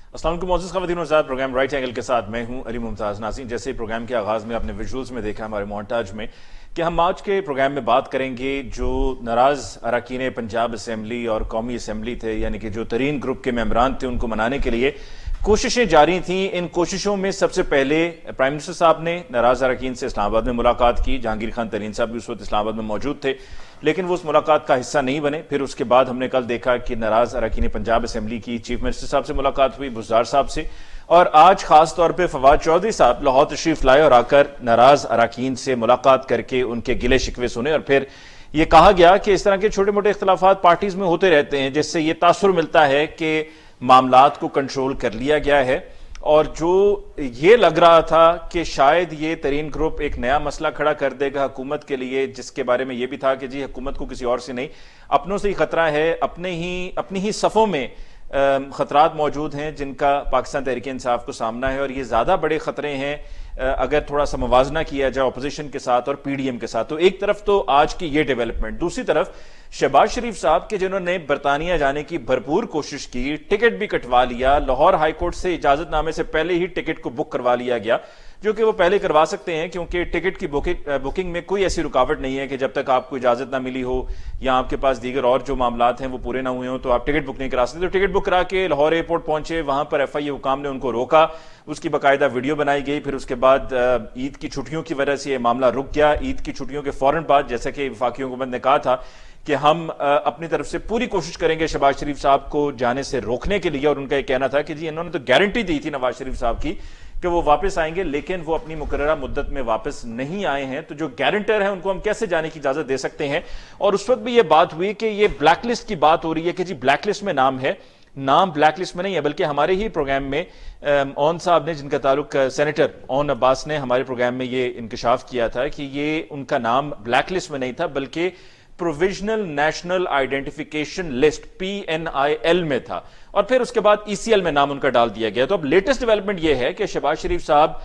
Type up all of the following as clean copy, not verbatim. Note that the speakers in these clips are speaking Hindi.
अस्सलाम वालेकुम मोअज़्ज़ज़ ख़वातीन और हज़रात, प्रोग्राम राइट एंगल के साथ मैं हूं अली मुमताज़ नाज़रीन। जैसे प्रोग्राम के आगाज़ में आपने विजुअल्स में देखा हमारे मोन्टाज में कि हम आज के प्रोग्राम में बात करेंगे जो नाराज़ अरकान पंजाब असम्बली और कौमी असम्बली थे, यानी कि जो तरीन ग्रुप के मेंबरान थे, उनको मनाने के लिए कोशिशें जारी थी। इन कोशिशों में सबसे पहले प्राइम मिनिस्टर साहब ने नाराज़ अरकान से इस्लामाबाद में मुलाकात की। जहांगीर खान तरीन साहब भी उस वक्त इस्लामाबाद में मौजूद थे, लेकिन वो उस मुलाकात का हिस्सा नहीं बने। फिर उसके बाद हमने कल देखा कि नाराज अरकान पंजाब असम्बली की चीफ मिनिस्टर साहब से मुलाकात हुई, बुज़दार साहब से, और आज खास तौर पे फवाद चौधरी साहब लाहौर तशरीफ लाए और आकर नाराज अरकान से मुलाकात करके उनके गिले शिकवे सुने। और फिर ये कहा गया कि इस तरह के छोटे मोटे इख्तलाफात पार्टीज में होते रहते हैं, जिससे ये तासुर मिलता है कि मामलात को कंट्रोल कर लिया गया है। और जो ये लग रहा था कि शायद ये तरीन ग्रुप एक नया मसला खड़ा कर देगा हुकूमत के लिए, जिसके बारे में ये भी था कि जी हुकूमत को किसी और से नहीं, अपनों से ही खतरा है, अपनी ही सफ़ों में खतरात मौजूद हैं जिनका पाकिस्तान तहरीक इंसाफ को सामना है। और ये ज्यादा बड़े खतरे हैं अगर थोड़ा सा मुवाजना किया जाए अपोजिशन के साथ और पीडीएम के साथ। तो एक तरफ तो आज की ये डेवलपमेंट, दूसरी तरफ शहबाज शरीफ साहब के जिन्होंने बरतानिया जाने की भरपूर कोशिश की, टिकट भी कटवा लिया, लाहौर हाईकोर्ट से इजाजतनामे से पहले ही टिकट को बुक करवा लिया गया, जो कि वो पहले करवा सकते हैं क्योंकि टिकट की बुकिंग में कोई ऐसी रुकावट नहीं है कि जब तक आपको इजाजत ना मिली हो या आपके पास दीगर और जो मामलात हैं वो पूरे ना हुए हो तो आप टिकट बुक नहीं करा सकते। तो टिकट बुक करा के लाहौर एयरपोर्ट पहुंचे, वहां पर एफआईए हुकाम ने उनको रोका, उसकी बाकायदा वीडियो बनाई गई। फिर उसके बाद ईद की छुट्टियों की वजह से यह मामला रुक गया। ईद की छुट्टियों के फौरन बाद, जैसा कि वफाकी हुकूमत ने कहा था कि हम अपनी तरफ से पूरी कोशिश करेंगे शहबाज शरीफ साहब को जाने से रोकने के लिए, और उनका यह कहना था कि जी इन्होंने तो गारंटी दी थी नवाज शरीफ साहब की कि वो वापस आएंगे, लेकिन वो अपनी मुकर्ररा मुद्दत में वापस नहीं आए हैं, तो जो गारंटर हैं उनको हम कैसे जाने की इजाजत दे सकते हैं। और उस वक्त भी ये बात हुई कि ये ब्लैकलिस्ट की बात हो रही है कि जी ब्लैकलिस्ट में नाम है, नाम ब्लैकलिस्ट में नहीं है, बल्कि हमारे ही प्रोग्राम में ओन साहब ने, जिनका ताल्लुक सेनेटर ओन अब्बास ने हमारे प्रोग्राम में ये इंकशाफ किया था कि ये उनका नाम ब्लैकलिस्ट में नहीं था बल्कि provisional national identification list PNIL में था, और फिर उसके बाद ECL में नाम उनका डाल दिया गया। तो अब लेटेस्ट डेवलपमेंट यह है कि शहबाज शरीफ साहब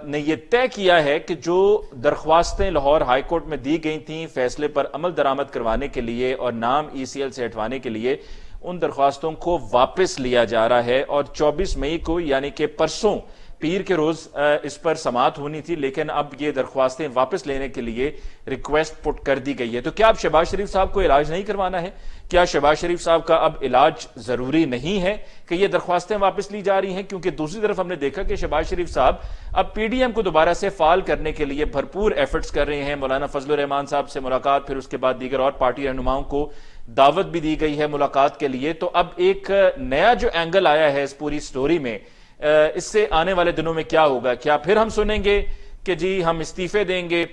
ने यह तय किया है कि जो दरख्वास्तें लाहौर हाईकोर्ट में दी गई थी फैसले पर अमल दरामद करवाने के लिए और नाम ECL से हटवाने के लिए, उन दरख्वास्तों को वापस लिया जा रहा है। और 24 मई को यानी कि परसों पीर के रोज इस पर समाअत होनी थी, लेकिन अब ये दरख्वास्तें वापस लेने के लिए रिक्वेस्ट पुट कर दी गई है। तो क्या अब शहबाज शरीफ साहब को इलाज नहीं करवाना है? क्या शहबाज शरीफ साहब का अब इलाज जरूरी नहीं है कि ये दरख्वास्तें वापस ली जा रही हैं? क्योंकि दूसरी तरफ हमने देखा कि शहबाज शरीफ साहब अब पीडीएम को दोबारा से फाल करने के लिए भरपूर एफर्ट्स कर रहे हैं। मौलाना फजलुर रहमान साहब से मुलाकात, फिर उसके बाद दीगर और पार्टी रहनुमाओं को दावत भी दी गई है मुलाकात के लिए। तो अब एक नया जो एंगल आया है इस पूरी स्टोरी में, इससे आने वाले दिनों में क्या होगा? क्या फिर हम सुनेंगे कि जी हम इस्तीफे देंगे?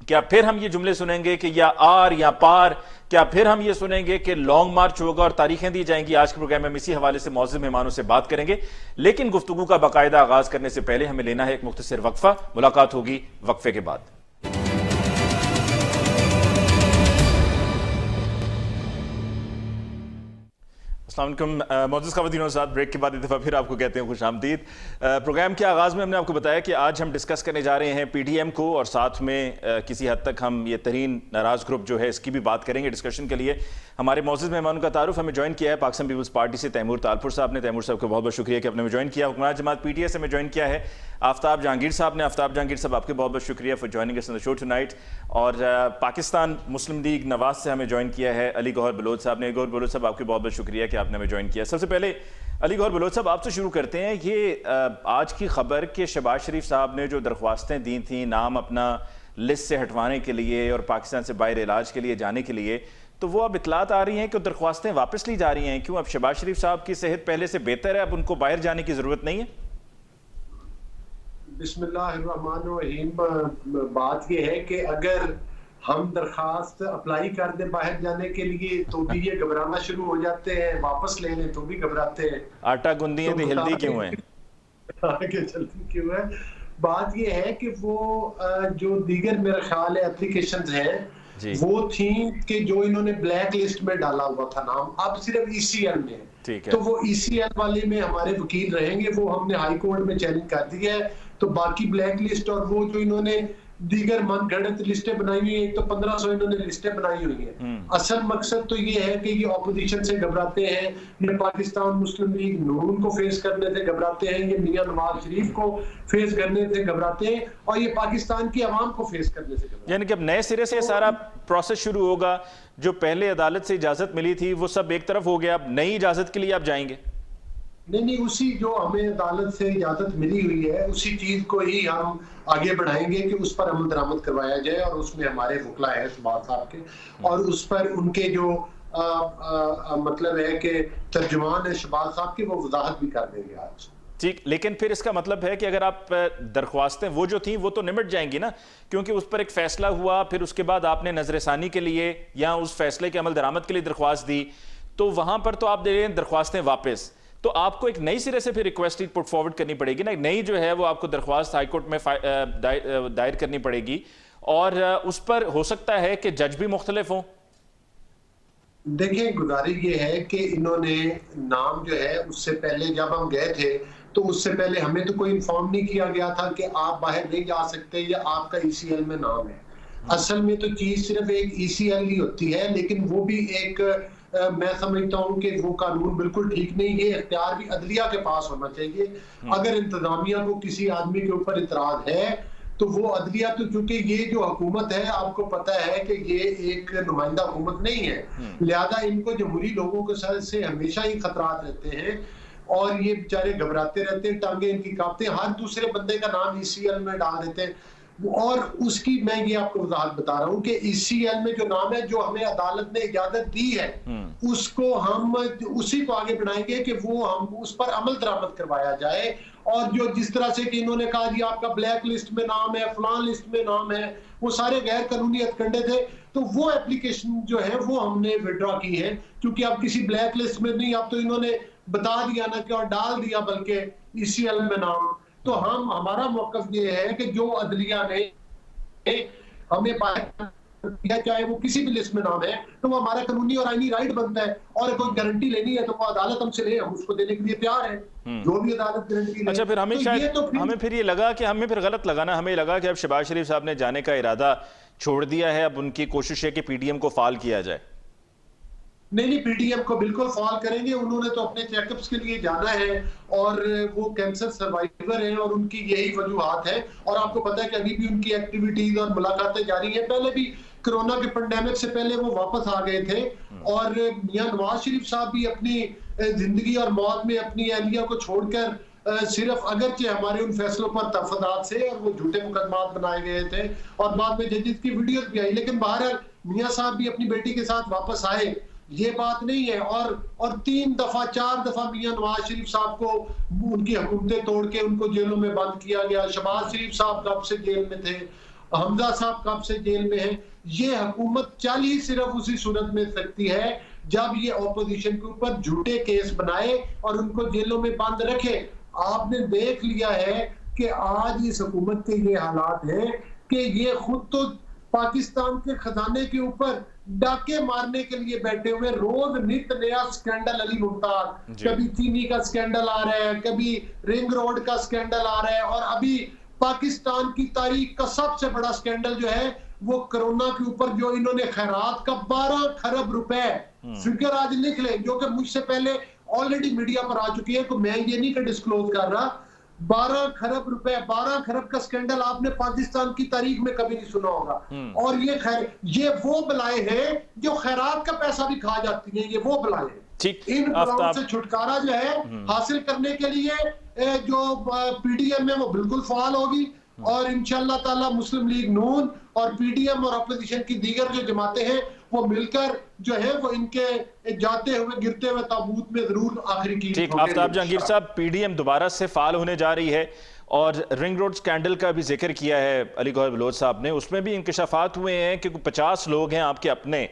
क्या फिर हम ये जुमले सुनेंगे कि या आर या पार? क्या फिर हम ये सुनेंगे कि लॉन्ग मार्च होगा और तारीखें दी जाएंगी? आज के प्रोग्राम में हम इसी हवाले से मौजूद मेहमानों से बात करेंगे, लेकिन गुफ्तगू का बाकायदा आगाज करने से पहले हमें लेना है एक मुख्तसर वक्फा। मुलाकात होगी वक्फे के बाद। मौजूद खवातीन और साथ ब्रेक के बाद एक दफ़ा फिर आपको कहते हैं खुश आमदीद। प्रोग्राम के आगाज़ में हमने आपको बताया कि आज हम डिस्कस करने जा रहे हैं पीडीएम को, और साथ में किसी हद तक हम ये तरीन नाराज़ ग्रुप जो है इसकी भी बात करेंगे। डिस्कशन के लिए हमारे मौजूद मेहमानों का तारुफ हमें ज्वाइन किया है पाकिस्तान पीपल्स पार्टी से तैमूर तालपुर साहब ने। तैमूर साहब का बहुत बहुत शुक्रिया कि आपने ज्वाइन किया। हुकूमत जमात PTI से हमें ज्वाइन किया है आफ्ताब जहांगीर साहब ने। आफ्ताब जहांगीर साहब आपके बहुत बहुत शुक्रिया for joining us on the show tonight. और पाकिस्तान मुस्लिम लीग नवाज से हमें ज्वाइन किया है अली गौहर बलोच साहब ने। गौहर बलोच साहब आपके बहुत बहुत शुक्रिया कि आपने हमें ज्वाइन किया। सबसे पहले अली गौहर बलोच साहब आपसे शुरू करते हैं। ये आज की खबर कि शहबाज शरीफ साहब ने जो दरख्वास्तें दी थी नाम अपना लिस्ट से हटवाने के लिए और पाकिस्तान से बाहर इलाज के लिए जाने के लिए, तो वो अब इतलात आ रही हैं कि दरख्वास्तें वापस ली जा रही हैं। क्यों? अब शहबाज शरीफ साहब की सेहत पहले से बेहतर है, अब उनको बाहर जाने की जरूरत नहीं है? बिस्मिल्लाहिर्रहमानिर्रहीम। बात यह है कि अगर हम दरखास्त अप्लाई कर दें बाहर जाने के लिए तो भी ये घबराना शुरू हो जाते हैं, वापस ले लें तो भी घबराते हैं। आटा गूंदी है तो हिल्दी क्यों है? आगे चलती क्यों है? बात ये है कि वो जो दीगर मेरा ख्याल है एप्लीकेशंस हैं वो थी कि जो इन्होंने ब्लैक लिस्ट में डाला हुआ था नाम, अब सिर्फ ECL में है। ठीक है, तो वो ECL वाले में हमारे वकील रहेंगे, वो हमने हाई कोर्ट में चैलेंज कर दिया है। तो बाकी ब्लैक लिस्ट और वो जो इन्होंने दीगर मनगढ़ंत लिस्टें बनाई हुई हैं। एक तो 1500 इन्होंने लिस्टें बनाई हुई हैं। असल मकसद तो ये है कि ये ऑपोजिशन से घबराते हैं, ये पाकिस्तान मुस्लिम लीग नून को फेस करने से घबराते हैं, ये मियां नवाज शरीफ को फेस करने से घबराते हैं और ये पाकिस्तान की आवाम को फेस करने से घबराते हैं। यानी कि अब नए सिरे से ये सारा प्रोसेस शुरू होगा। जो पहले अदालत से इजाजत मिली थी वो सब एक तरफ हो गया, अब नई इजाजत के लिए आप जाएंगे? नहीं, उसी जो हमें अदालत से इजाजत मिली हुई है उसी चीज को ही हम आगे बढ़ाएंगे कि उस पर अमल दरामद करवाया जाए और उसमें हमारे वकला है शहबाज साहब के, और उस पर उनके जो मतलब है कि तर्जुमान है शहबाज साहब की, वो वजाहत भी कर देंगे आज। ठीक, लेकिन फिर इसका मतलब है कि अगर आप दरख्वास्तें वो जो थी वो तो निमट जाएंगी ना, क्योंकि उस पर एक फैसला हुआ, फिर उसके बाद आपने नजरसानी के लिए या उस फैसले के अमल दरामद के लिए दरख्वास्त दी, तो वहां पर तो आप दे रहे हैं दरख्वास्तें वापस, तो आपको एक नई सिरे से फिर रिक्वेस्ट पुट फॉरवर्ड करनी पड़ेगी ना, नई जो है वो आपको दरख्वास्त हाईकोर्ट में दायर करनी पड़ेगी, और उस पर हो सकता है कि जज भी मुख्तलिफ हों। देखिए, गुजारिश ये है कि इन्होंने नाम जो है उससे पहले जब हम गए थे तो उससे पहले हमें तो कोई इन्फॉर्म नहीं किया गया था कि आप बाहर नहीं जा सकते या आपका ECL में नाम है। असल में तो चीज सिर्फ एक ECL ही होती है, लेकिन वो भी एक मैं समझता हूँ कि वो कानून बिल्कुल ठीक नहीं, ये इख्तियार भी अदलिया के पास होना चाहिए। अगर इंतजामिया को किसी आदमी के ऊपर इतराज है तो वो अदलिया, तो चूंकि ये जो हुकूमत है आपको पता है कि ये एक नुमाइंदा हुकूमत नहीं है, लिहाजा इनको जमहूरी लोगों के साथ से हमेशा ही खतरात रहते हैं और ये बेचारे घबराते रहते हैं, टांगे इनकी कांपते हैं, हर दूसरे बंदे का नाम ECL में डाल देते हैं। और उसकी मैं ये आपको वजाहत बता रहा हूँ कि ECL में जो नाम है, जो हमें अदालत ने इजाजत दी है, उसको हम उसी को आगे बढ़ाएंगे कि वो हम उस पर अमल दरामद करवाया जाए। और जो जिस तरह से कि इन्होंने कहा जी आपका ब्लैक लिस्ट में नाम है, फलान लिस्ट में नाम है, वो सारे गैर कानूनी हथकंडे थे, तो वो एप्लीकेशन जो है वो हमने विड्रॉ की है, क्योंकि अब किसी ब्लैक लिस्ट में नहीं, अब तो इन्होंने बता दिया ना कि और डाल दिया बल्कि ECL में नाम। तो हमारा मौकफ ये है कि जो अदलिया ने हमें पाया, चाहे वो किसी भी लिस्ट में नाम है, तो वो हमारा कानूनी और आईनी राइट बनता है, और कोई गारंटी लेनी है तो वो अदालत हमसे ले, हम उसको देने के लिए तैयार है, जो भी अदालत गारंटी ले। अच्छा, फिर हमें शायद हमें फिर ये लगा कि हमें फिर गलत लगा ना, हमें लगा कि अब शहबाज शरीफ साहब ने जाने का इरादा छोड़ दिया है, अब उनकी कोशिश है कि PDM को फाल किया जाए। नहीं, PDM को बिल्कुल फॉल करेंगे, उन्होंने तो अपने चेकअप्स के लिए जाना है और वो कैंसर सर्वाइवर हैं और उनकी यही वजूहात है। और आपको पता है कि अभी भी उनकी एक्टिविटीज और मुलाकातें जारी हैं, पहले भी कोरोना के पेंडेमिक से पहले वो वापस आ गए थे। और मियां नवाज शरीफ साहब भी अपनी जिंदगी और मौत में अपनी अहलिया को छोड़कर सिर्फ अगरचे हमारे उन फैसलों पर तफदात से और वो झूठे मुकदमात बनाए गए थे और बाद में जजेस की वीडियोस भी आई, लेकिन बहरहाल मियां साहब भी अपनी बेटी के साथ वापस आए, ये बात नहीं है। और 3 दफा 4 दफा मियां नवाज शरीफ साहब को उनकी हुकूमतें तोड़ के उनको जेलों में बंद किया गया। शहबाज शरीफ साहब कब से जेल में थे, हमजा साहब कब से जेल में हैं। ये हुकूमत चल ही सिर्फ उसी सूरत में सकती है जब ये ऑपोजिशन के ऊपर झूठे केस बनाए और उनको जेलों में बंद रखे। आपने देख लिया है कि आज इस हुकूमत के ये हालात हैं कि ये खुद तो पाकिस्तान के खजाने के ऊपर डाके मारने के लिए बैठे हुए, रोज नित नया स्कैंडल अली मुख्तार, कभी चीनी का स्कैंडल आ रहा है, कभी रिंग रोड का स्कैंडल आ रहा है, और अभी पाकिस्तान की तारीख का सबसे बड़ा स्कैंडल जो है वो कोरोना के ऊपर जो इन्होंने खैरात का 12 खरब रुपए फिगर आज लिख ले, जो कि मुझसे पहले ऑलरेडी मीडिया पर आ चुकी है, तो मैं ये नहीं डिस्क्लोज कर रहा। 12 खरब रुपए, 12 खरब का स्कैंडल आपने पाकिस्तान की तारीख में कभी नहीं सुना होगा। और ये वो बलाएं हैं जो खैरात का पैसा भी खा जाती हैं, ये वो बलाएं हैं। इन बलाओं से छुटकारा जो है हासिल करने के लिए जो PDM है वो बिल्कुल फाल होगी, और इंशाअल्लाह ताला मुस्लिम लीग नून और PDM और अपोजिशन की दीगर जो जमातें हैं वो मिलकर जो है वो इनके जाते हुए गिरते हुए ताबूत में जरूर आखिरी की। ठीक, आफ्ताब जहांगीर साहब, PDM दोबारा से फाल होने जा रही है और रिंग रोड स्कैंडल का भी जिक्र किया है अली गौहर बलोच साहब ने, उसमें भी इंकशाफात हुए हैं कि 50 लोग हैं आपके अपने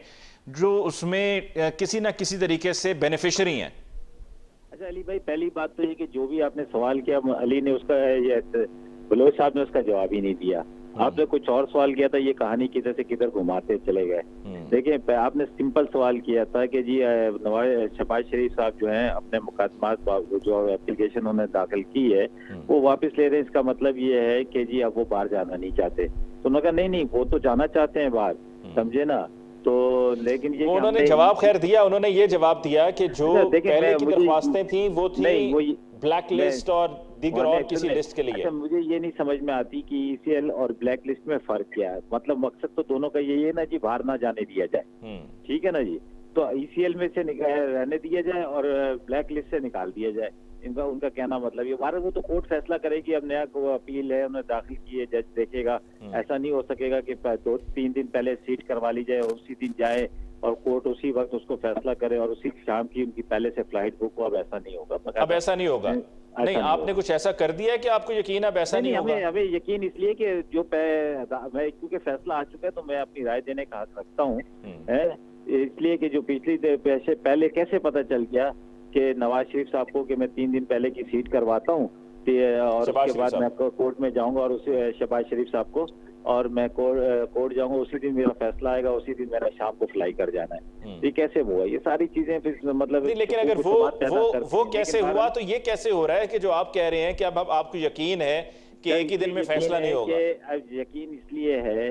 जो उसमें किसी ना किसी तरीके से बेनिफिशरी हैं। अच्छा अली भाई, पहली बात तो ये कि जो भी आपने सवाल किया अली ने उसका बलोच साहब ने उसका जवाब ही नहीं दिया। आपने कुछ और सवाल किया था, ये कहानी किधर से किधर घुमाते चले गए। देखिए, आपने सिंपल सवाल किया था कि जी शहबाज शरीफ साहब जो हैं अपने मुकदमात जो एप्लीकेशन उन्होंने दाखिल की है वो वापस ले रहे हैं। इसका मतलब ये है कि जी अब वो बाहर जाना नहीं चाहते। तो उन्होंने कहा नहीं वो तो जाना चाहते हैं बाहर, समझे ना। तो लेकिन ये उन्होंने जवाब खैर दिया, उन्होंने ये जवाब दिया कि जो पहले की दरख्वास्तें थी वो थी ब्लैक लिस्ट और दीगर और किसी लिस्ट के लिए। अच्छा, मुझे ये नहीं समझ में आती कि ईसीएल और ब्लैक लिस्ट में फर्क क्या है। मतलब मकसद तो दोनों का यही है ना जी, बाहर ना जाने दिया जाए, ठीक है ना जी। तो ईसीएल में से रहने दिया जाए और ब्लैक लिस्ट से निकाल दिया जाए, इनका उनका कहना मतलब ये बार वो तो कोर्ट फैसला करेगी। अब नया अपील है, उन्होंने दाखिल की है, जज देखेगा। ऐसा नहीं हो सकेगा कि 2-3 दिन पहले सीट करवा ली जाए और उसी दिन जाए और कोर्ट उसी वक्त उसको फैसला करे और उसी शाम की उनकी पहले से फ्लाइट बुक हो। अब ऐसा नहीं होगा, अब ऐसा नहीं होगा। नहीं, आपने कुछ ऐसा कर दिया है कि आपको यकीन है अब ऐसा नहीं होगा? हमें यकीन इसलिए कि जो मैं क्योंकि फैसला आ चुका है तो मैं अपनी राय देने का हक रखता हूँ, इसलिए कि जो पिछली पहले कैसे पता चल गया कि नवाज शरीफ साहब को कि मैं 3 दिन पहले की सीट करवाता हूँ और उसके बाद मैं कोर्ट में जाऊंगा और उसे शहबाज शरीफ साहब को, और मैं कोर्ट जाऊंगा, उसी दिन मेरा फैसला आएगा, उसी दिन मेरा शाम को फ्लाई कर जाना है। ये कैसे हुआ? ये सारी चीजें फिर मतलब लेकिन अगर वो कैसे हुआ तो ये कैसे हो रहा है कि जो आप कह रहे हैं कि अब आपको यकीन है कि एक ही दिन में फैसला नहीं होगा? यकीन इसलिए है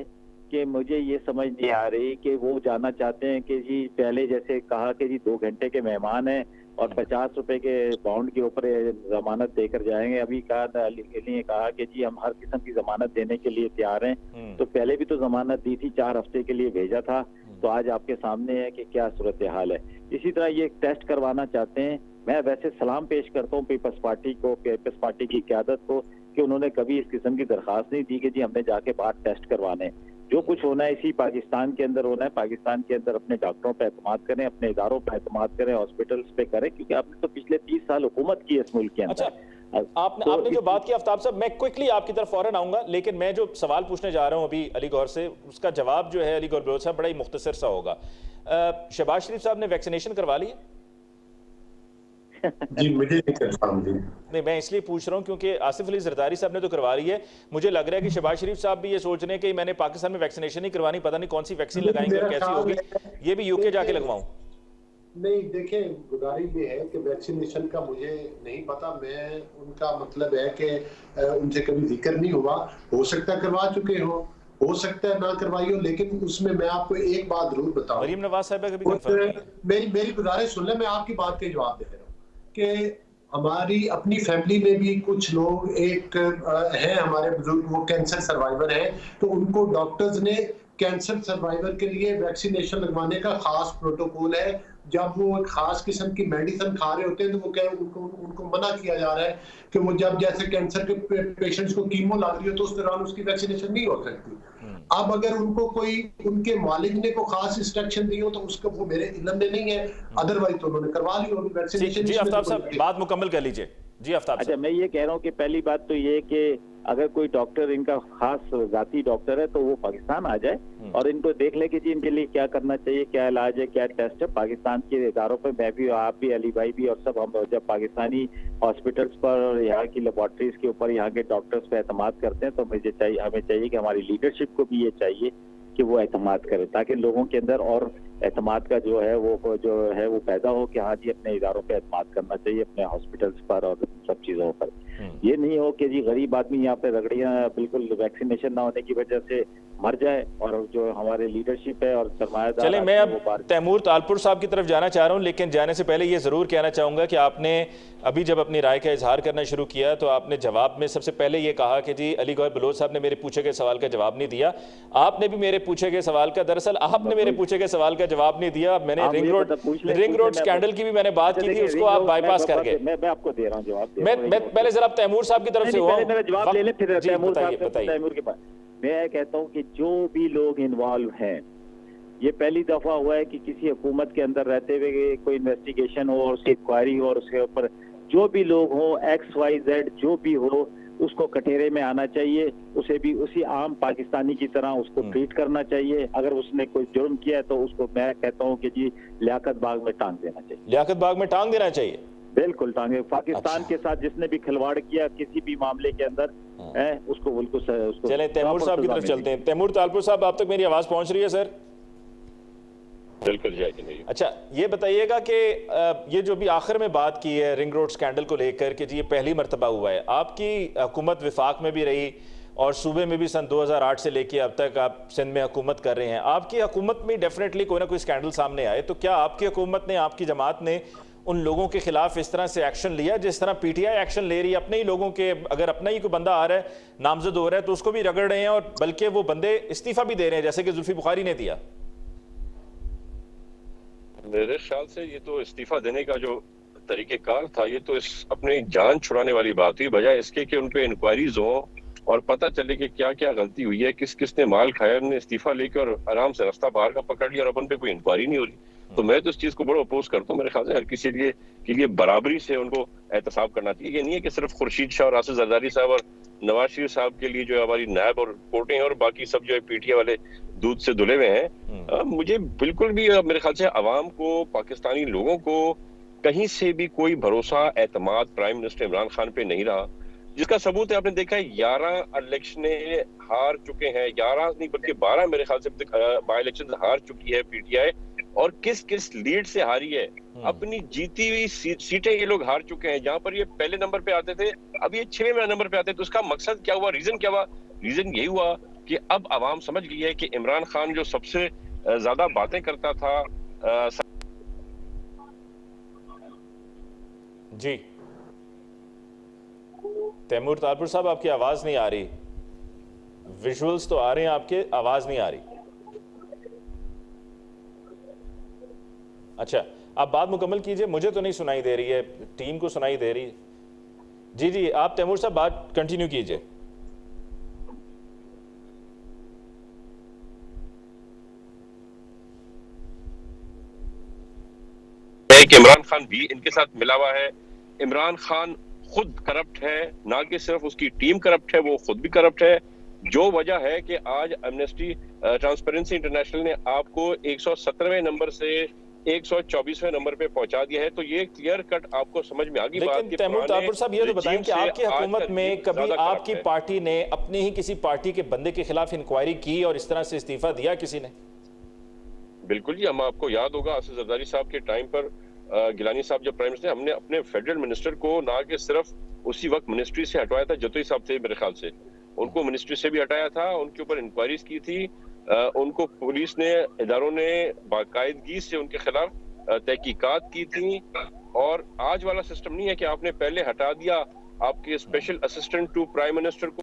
कि मुझे ये समझ नहीं आ रही कि वो जानना चाहते हैं कि जी पहले जैसे कहा कि जी 2 घंटे के मेहमान हैं और 50 रुपए के बाउंड के ऊपर जमानत देकर जाएंगे। अभी कहा कि जी हम हर किस्म की जमानत देने के लिए तैयार हैं। तो पहले भी तो जमानत दी थी, 4 हफ्ते के लिए भेजा था। तो आज आपके सामने है कि क्या सूरत हाल है। इसी तरह ये टेस्ट करवाना चाहते हैं। मैं वैसे सलाम पेश करता हूँ पीपल्स पार्टी को, पीपल्स पार्टी की क़यादत को, कि उन्होंने कभी इस किस्म की दरख्वास्त नहीं दी कि जी हमने जाके बाहर टेस्ट करवाने। जो कुछ होना है इसी पाकिस्तान के अंदर होना है। पाकिस्तान के अंदर अपने डॉक्टरों पे एतमाद करें, अपने इदारों पे एतमाद करें, हॉस्पिटल्स पे करें, क्योंकि आपने तो पिछले 30 साल हुकूमत की है इस मुल्क के अंदर। अच्छा, आपने जो बात की आफ्ताब साहब, मैं क्विकली आपकी तरफ फौरन आऊंगा, लेकिन मैं जो सवाल पूछने जा रहा हूं अभी अली गौर से, उसका जवाब जो है अली गौर बलोच साहब बड़ा ही मुख्तसर सा होगा। शहबाज शरीफ साहब ने वैक्सीनेशन करवा ली है? जी मुझे नहीं कंफर्म जी। नहीं, मैं इसलिए पूछ रहा हूं क्योंकि आसिफ अली जरदारी साहब ने तो करवा ली है। मुझे लग रहा है कि शहबाज शरीफ साहब भी ये सोच रहे हैं कि मैंने पाकिस्तान में वैक्सीनेशन नहीं करवानी, पता नहीं कौन सी वैक्सीन लगाएंगे और कैसी होगी, ये भी यूके जाके लगवाऊं। नहीं देखिए, गुजारिश ये है कि वैक्सीनेशन का मुझे नहीं पता। मैं उनका मतलब है कि उनसे कभी जिक्र नहीं हुआ। हो सकता है करवा चुके हो सकता है ना करवाई हो, लेकिन उसमें मैं आपको एक बात जरूर बताऊं। मरीम नवाज साहब का कभी कंफर्म मेरी गुजारिश सुन ले, मैं आपकी बात के जवाब दे रहा हूँ कि हमारी अपनी फैमिली में भी कुछ लोग एक हैं, हमारे बुजुर्ग, वो कैंसर सर्वाइवर हैं। तो उनको डॉक्टर्स ने कैंसर सर्वाइवर के लिए वैक्सीनेशन लगवाने का खास प्रोटोकॉल है। जब वो एक खास किस्म की मेडिसिन खा रहे होते हैं तो वो उनको मना किया जा रहा है कि वो जब जैसे कैंसर के पेशेंट्स को कीमो लग रही हो तो उस दौरान उसकी वैक्सीनेशन नहीं हो सकती। अब अगर उनको कोई उनके मालिक ने को खास इंस्ट्रक्शन दी हो तो उसका वो मेरे इल्म में नहीं है, अदरवाइज तो उन्होंने करवा ली होगी वैक्सीनेशन। जी आफ्ताब साहब, बात मुकम्मल कर लीजिए। जी आफ्ताब साहब। अच्छा, मैं ये कह रहा हूँ कि पहली बात तो ये कि अगर कोई डॉक्टर इनका खास जाती डॉक्टर है तो वो पाकिस्तान आ जाए और इनको देख ले कि जी इनके लिए क्या करना चाहिए, क्या इलाज है, क्या टेस्ट है। पाकिस्तान के इदारों पर मैं भी, आप भी, अली भाई भी और सब, हम जब पाकिस्तानी हॉस्पिटल्स पर और यहाँ की लेबॉर्ट्रीज के ऊपर यहाँ के डॉक्टर्स पे एतमाद करते हैं तो हमें चाहिए कि हमारी लीडरशिप को भी ये चाहिए कि वो एतमाद करे, ताकि लोगों के अंदर और एतमाद का जो है वो पैदा हो कि हाँ जी अपने इदारों पे एतमाद करना चाहिए, अपने हॉस्पिटल्स पर और सब चीज़ों पर। ये नहीं हो कि जी गरीब आदमी यहाँ पे रगड़ियाँ बिल्कुल वैक्सीनेशन ना होने की वजह से मर जाए और जो हमारे लीडरशिप है और सरमायादार। चले, मैं अब तैमूर तालपुर साहब की तरफ जाना चाह रहा हूँ, लेकिन जाने से पहले ये ज़रूर कहना चाहूँगा कि आपने अभी जब अपनी राय का इजहार करना शुरू किया तो आपने जवाब में सबसे पहले ये कहा कि जी अली गौहर बलोच साहब ने मेरे पूछे गए सवाल का जवाब नहीं दिया। आपने भी मेरे पूछे गए सवाल का, दरअसल आपने मेरे पूछे गए सवाल का जवाब नहीं दिया। मैंने रिंग रोड स्कैंडल की भी मैंने बात की थी, उसको आप बाईपास कर गए। मैं आपको दे रहा हूँ जवाब। मैं पहले जरा तैमूर साहब की तरफ से हुआ, मेरा जवाब ले ले, फिर तैमूर के पास। मैं कहता हूँ कि जो भी लोग इन्वॉल्व हैं, ये पहली दफा हुआ है कि किसी हुकूमत के अंदर रहते हुए कोई इन्वेस्टिगेशन हो और उसकी इंक्वायरी हो और उसके ऊपर जो भी लोग हो, XYZ जो भी हो, उसको कटहरे में आना चाहिए। उसे भी उसी आम पाकिस्तानी की तरह उसको ट्रीट करना चाहिए। अगर उसने कोई जुर्म किया है तो उसको मैं कहता हूँ कि जी लियाकत बाग में टांग देना चाहिए। लियाकत बाग में टांग देना चाहिए, बिल्कुल टांगे। पाकिस्तान के साथ जिसने भी खिलवाड़ किया किसी भी मामले के अंदर है उसको बिल्कुल उसको। चले तैमूर साहब की तरफ चलते हैं। तैमूर तालपुर साहब, आप तक मेरी आवाज पहुंच रही है सर? बिल्कुल जाएगी। अच्छा, ये बताइएगा कि ये जो भी आखिर में बात की है रिंग रोड स्कैंडल को लेकर कि जी ये पहली मरतबा हुआ है, आपकी हुकूमत विफाक में भी रही और सूबे में भी सन 2008 से लेके अब तक आप सिंध में हुकूमत कर रहे हैं। आपकी हुकूमत में डेफिनेटली कोई ना कोई स्कैंडल सामने आए, तो क्या आपकी हुकूमत ने, आपकी जमात ने उन लोगों के खिलाफ इस तरह से एक्शन लिया जिस तरह पीटीआई एक्शन ले रही है? अपने ही लोगों के, अगर अपना ही कोई बंदा आ रहा है, नामजद हो रहा है, तो उसको भी रगड़ रहे हैं और बल्कि वो बंदे इस्तीफा भी दे रहे हैं, जैसे कि जुल्फी बुखारी ने दिया। मेरे ख्याल से ये तो इस्तीफा देने का जो तरीकेकार था, ये तो इस अपनी जान छुड़ाने वाली बात हुई, बजाय इसके कि उन पे इंक्वायरीज हो और पता चले कि क्या क्या गलती हुई है, किस किस ने माल खाया। उन्होंने इस्तीफा लेकर और आराम से रास्ता बाहर का पकड़ लिया और अपन पे कोई इंक्वायरी नहीं हो रही। तो मैं तो इस चीज को बड़ा अपोज करता हूँ। मेरे ख्याल से हर किसी के लिए बराबरी से उनको एहतसाब करना चाहिए। ये नहीं है कि सिर्फ खुर्शीद शाह और आसिफ जरदारी साहब और नवाज शरीफ साहब के लिए जो है हमारी नायब और कोर्टें हैं और बाकी सब जो है पीटीआई वाले दूध से धुले हुए हैं। मुझे बिल्कुल भी मेरे ख्याल से अवाम को, पाकिस्तानी लोगों को कहीं से भी कोई भरोसा, एतमाद प्राइम मिनिस्टर इमरान खान पे नहीं रहा, जिसका सबूत है आपने देखा है 11 इलेक्शन हार चुके हैं, 11 नहीं बल्कि 12 मेरे ख्याल से बाई इलेक्शन हार चुकी है पीटीआई। और किस किस लीड से हारी है, अपनी जीती हुई सीटें ये लोग हार चुके हैं। जहां पर ये पहले नंबर पे आते थे, अब ये 6वें नंबर पे आते थे। तो उसका मकसद क्या हुआ, रीजन क्या हुआ? रीजन यही हुआ कि अब आवाम समझ गई है कि इमरान खान जो सबसे ज्यादा बातें करता था। जी तैमूर तारपुर साहब, आपकी आवाज नहीं आ रही। विजुअल्स तो आ रहे हैं आपके, आवाज नहीं आ रही। अच्छा, आप बात मुकम्मल कीजिए, मुझे तो नहीं सुनाई दे रही है, टीम को सुनाई दे रही है। जी जी, आप तैमूर साहब बात कंटिन्यू कीजिए। इमरान खान भी इनके साथ मिला हुआ है। इमरान खान खुद करप्ट है, ना कि सिर्फ उसकी टीम करप्ट है, वो खुद भी करप्ट है। जो वजह है कि आज एमनेस्टी ट्रांसपेरेंसी इंटरनेशनल ने आपको 117वें नंबर से 124वें नंबर पे पहुंचा दिया है। तो ये क्लियर कट आपको समझ में आ गई बात। लेकिन तैमूर तारपुर साहब, ये तो बताएं कि आपकी हुकूमत में कभी आपकी पार्टी ने अपने ही किसी पार्टी के बंदे के खिलाफ इंक्वायरी की और इस तरह से इस्तीफा दिया किसी ने? बिल्कुल जी, हम आपको याद होगा आसिफ जरदारी साहब के टाइम पर गिलानी साहब जब प्राइम मिनिस्टर, हमने अपने फेडरल मिनिस्टर को ना कि सिर्फ उसी वक्त मिनिस्ट्री से हटवाया था, जतोई साहब थे मेरे ख्याल से, उनको मिनिस्ट्री से भी हटाया था, उनके ऊपर इंक्वायरीज की थी, उनको पुलिस ने, इदारों ने बाकायदगी से उनके खिलाफ तहकीकात की थी। और आज वाला सिस्टम नहीं है कि आपने पहले हटा दिया आपके special assistant to prime minister को।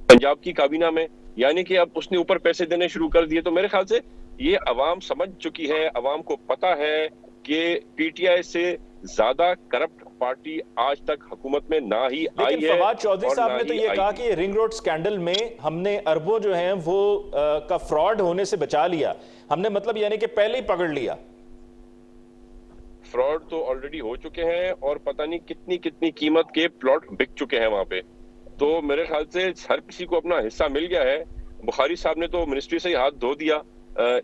पंजाब की काबीना में, यानी कि अब उसने ऊपर पैसे देने शुरू कर दिए। तो मेरे ख्याल से ये अवाम समझ चुकी है, अवाम को पता है कि पीटीआई से ज्यादा करप्ट पार्टी आज तक हुकूमत में ना ही आई है। फवाद चौधरी साहब ने तो ये कहा कि रिंग रोड स्कैंडल में हमने अरबों जो हैं वो का फ्रॉड होने से बचा लिया हमने, मतलब यानी कि पहले ही पकड़ लिया। फ्रॉड तो ऑलरेडी हो चुके हैं और पता नहीं कितनी कितनी कीमत के प्लॉट बिक चुके हैं वहां पे। तो मेरे ख्याल से हर किसी को अपना हिस्सा मिल गया है। बुखारी साहब ने तो मिनिस्ट्री से ही हाथ धो दिया,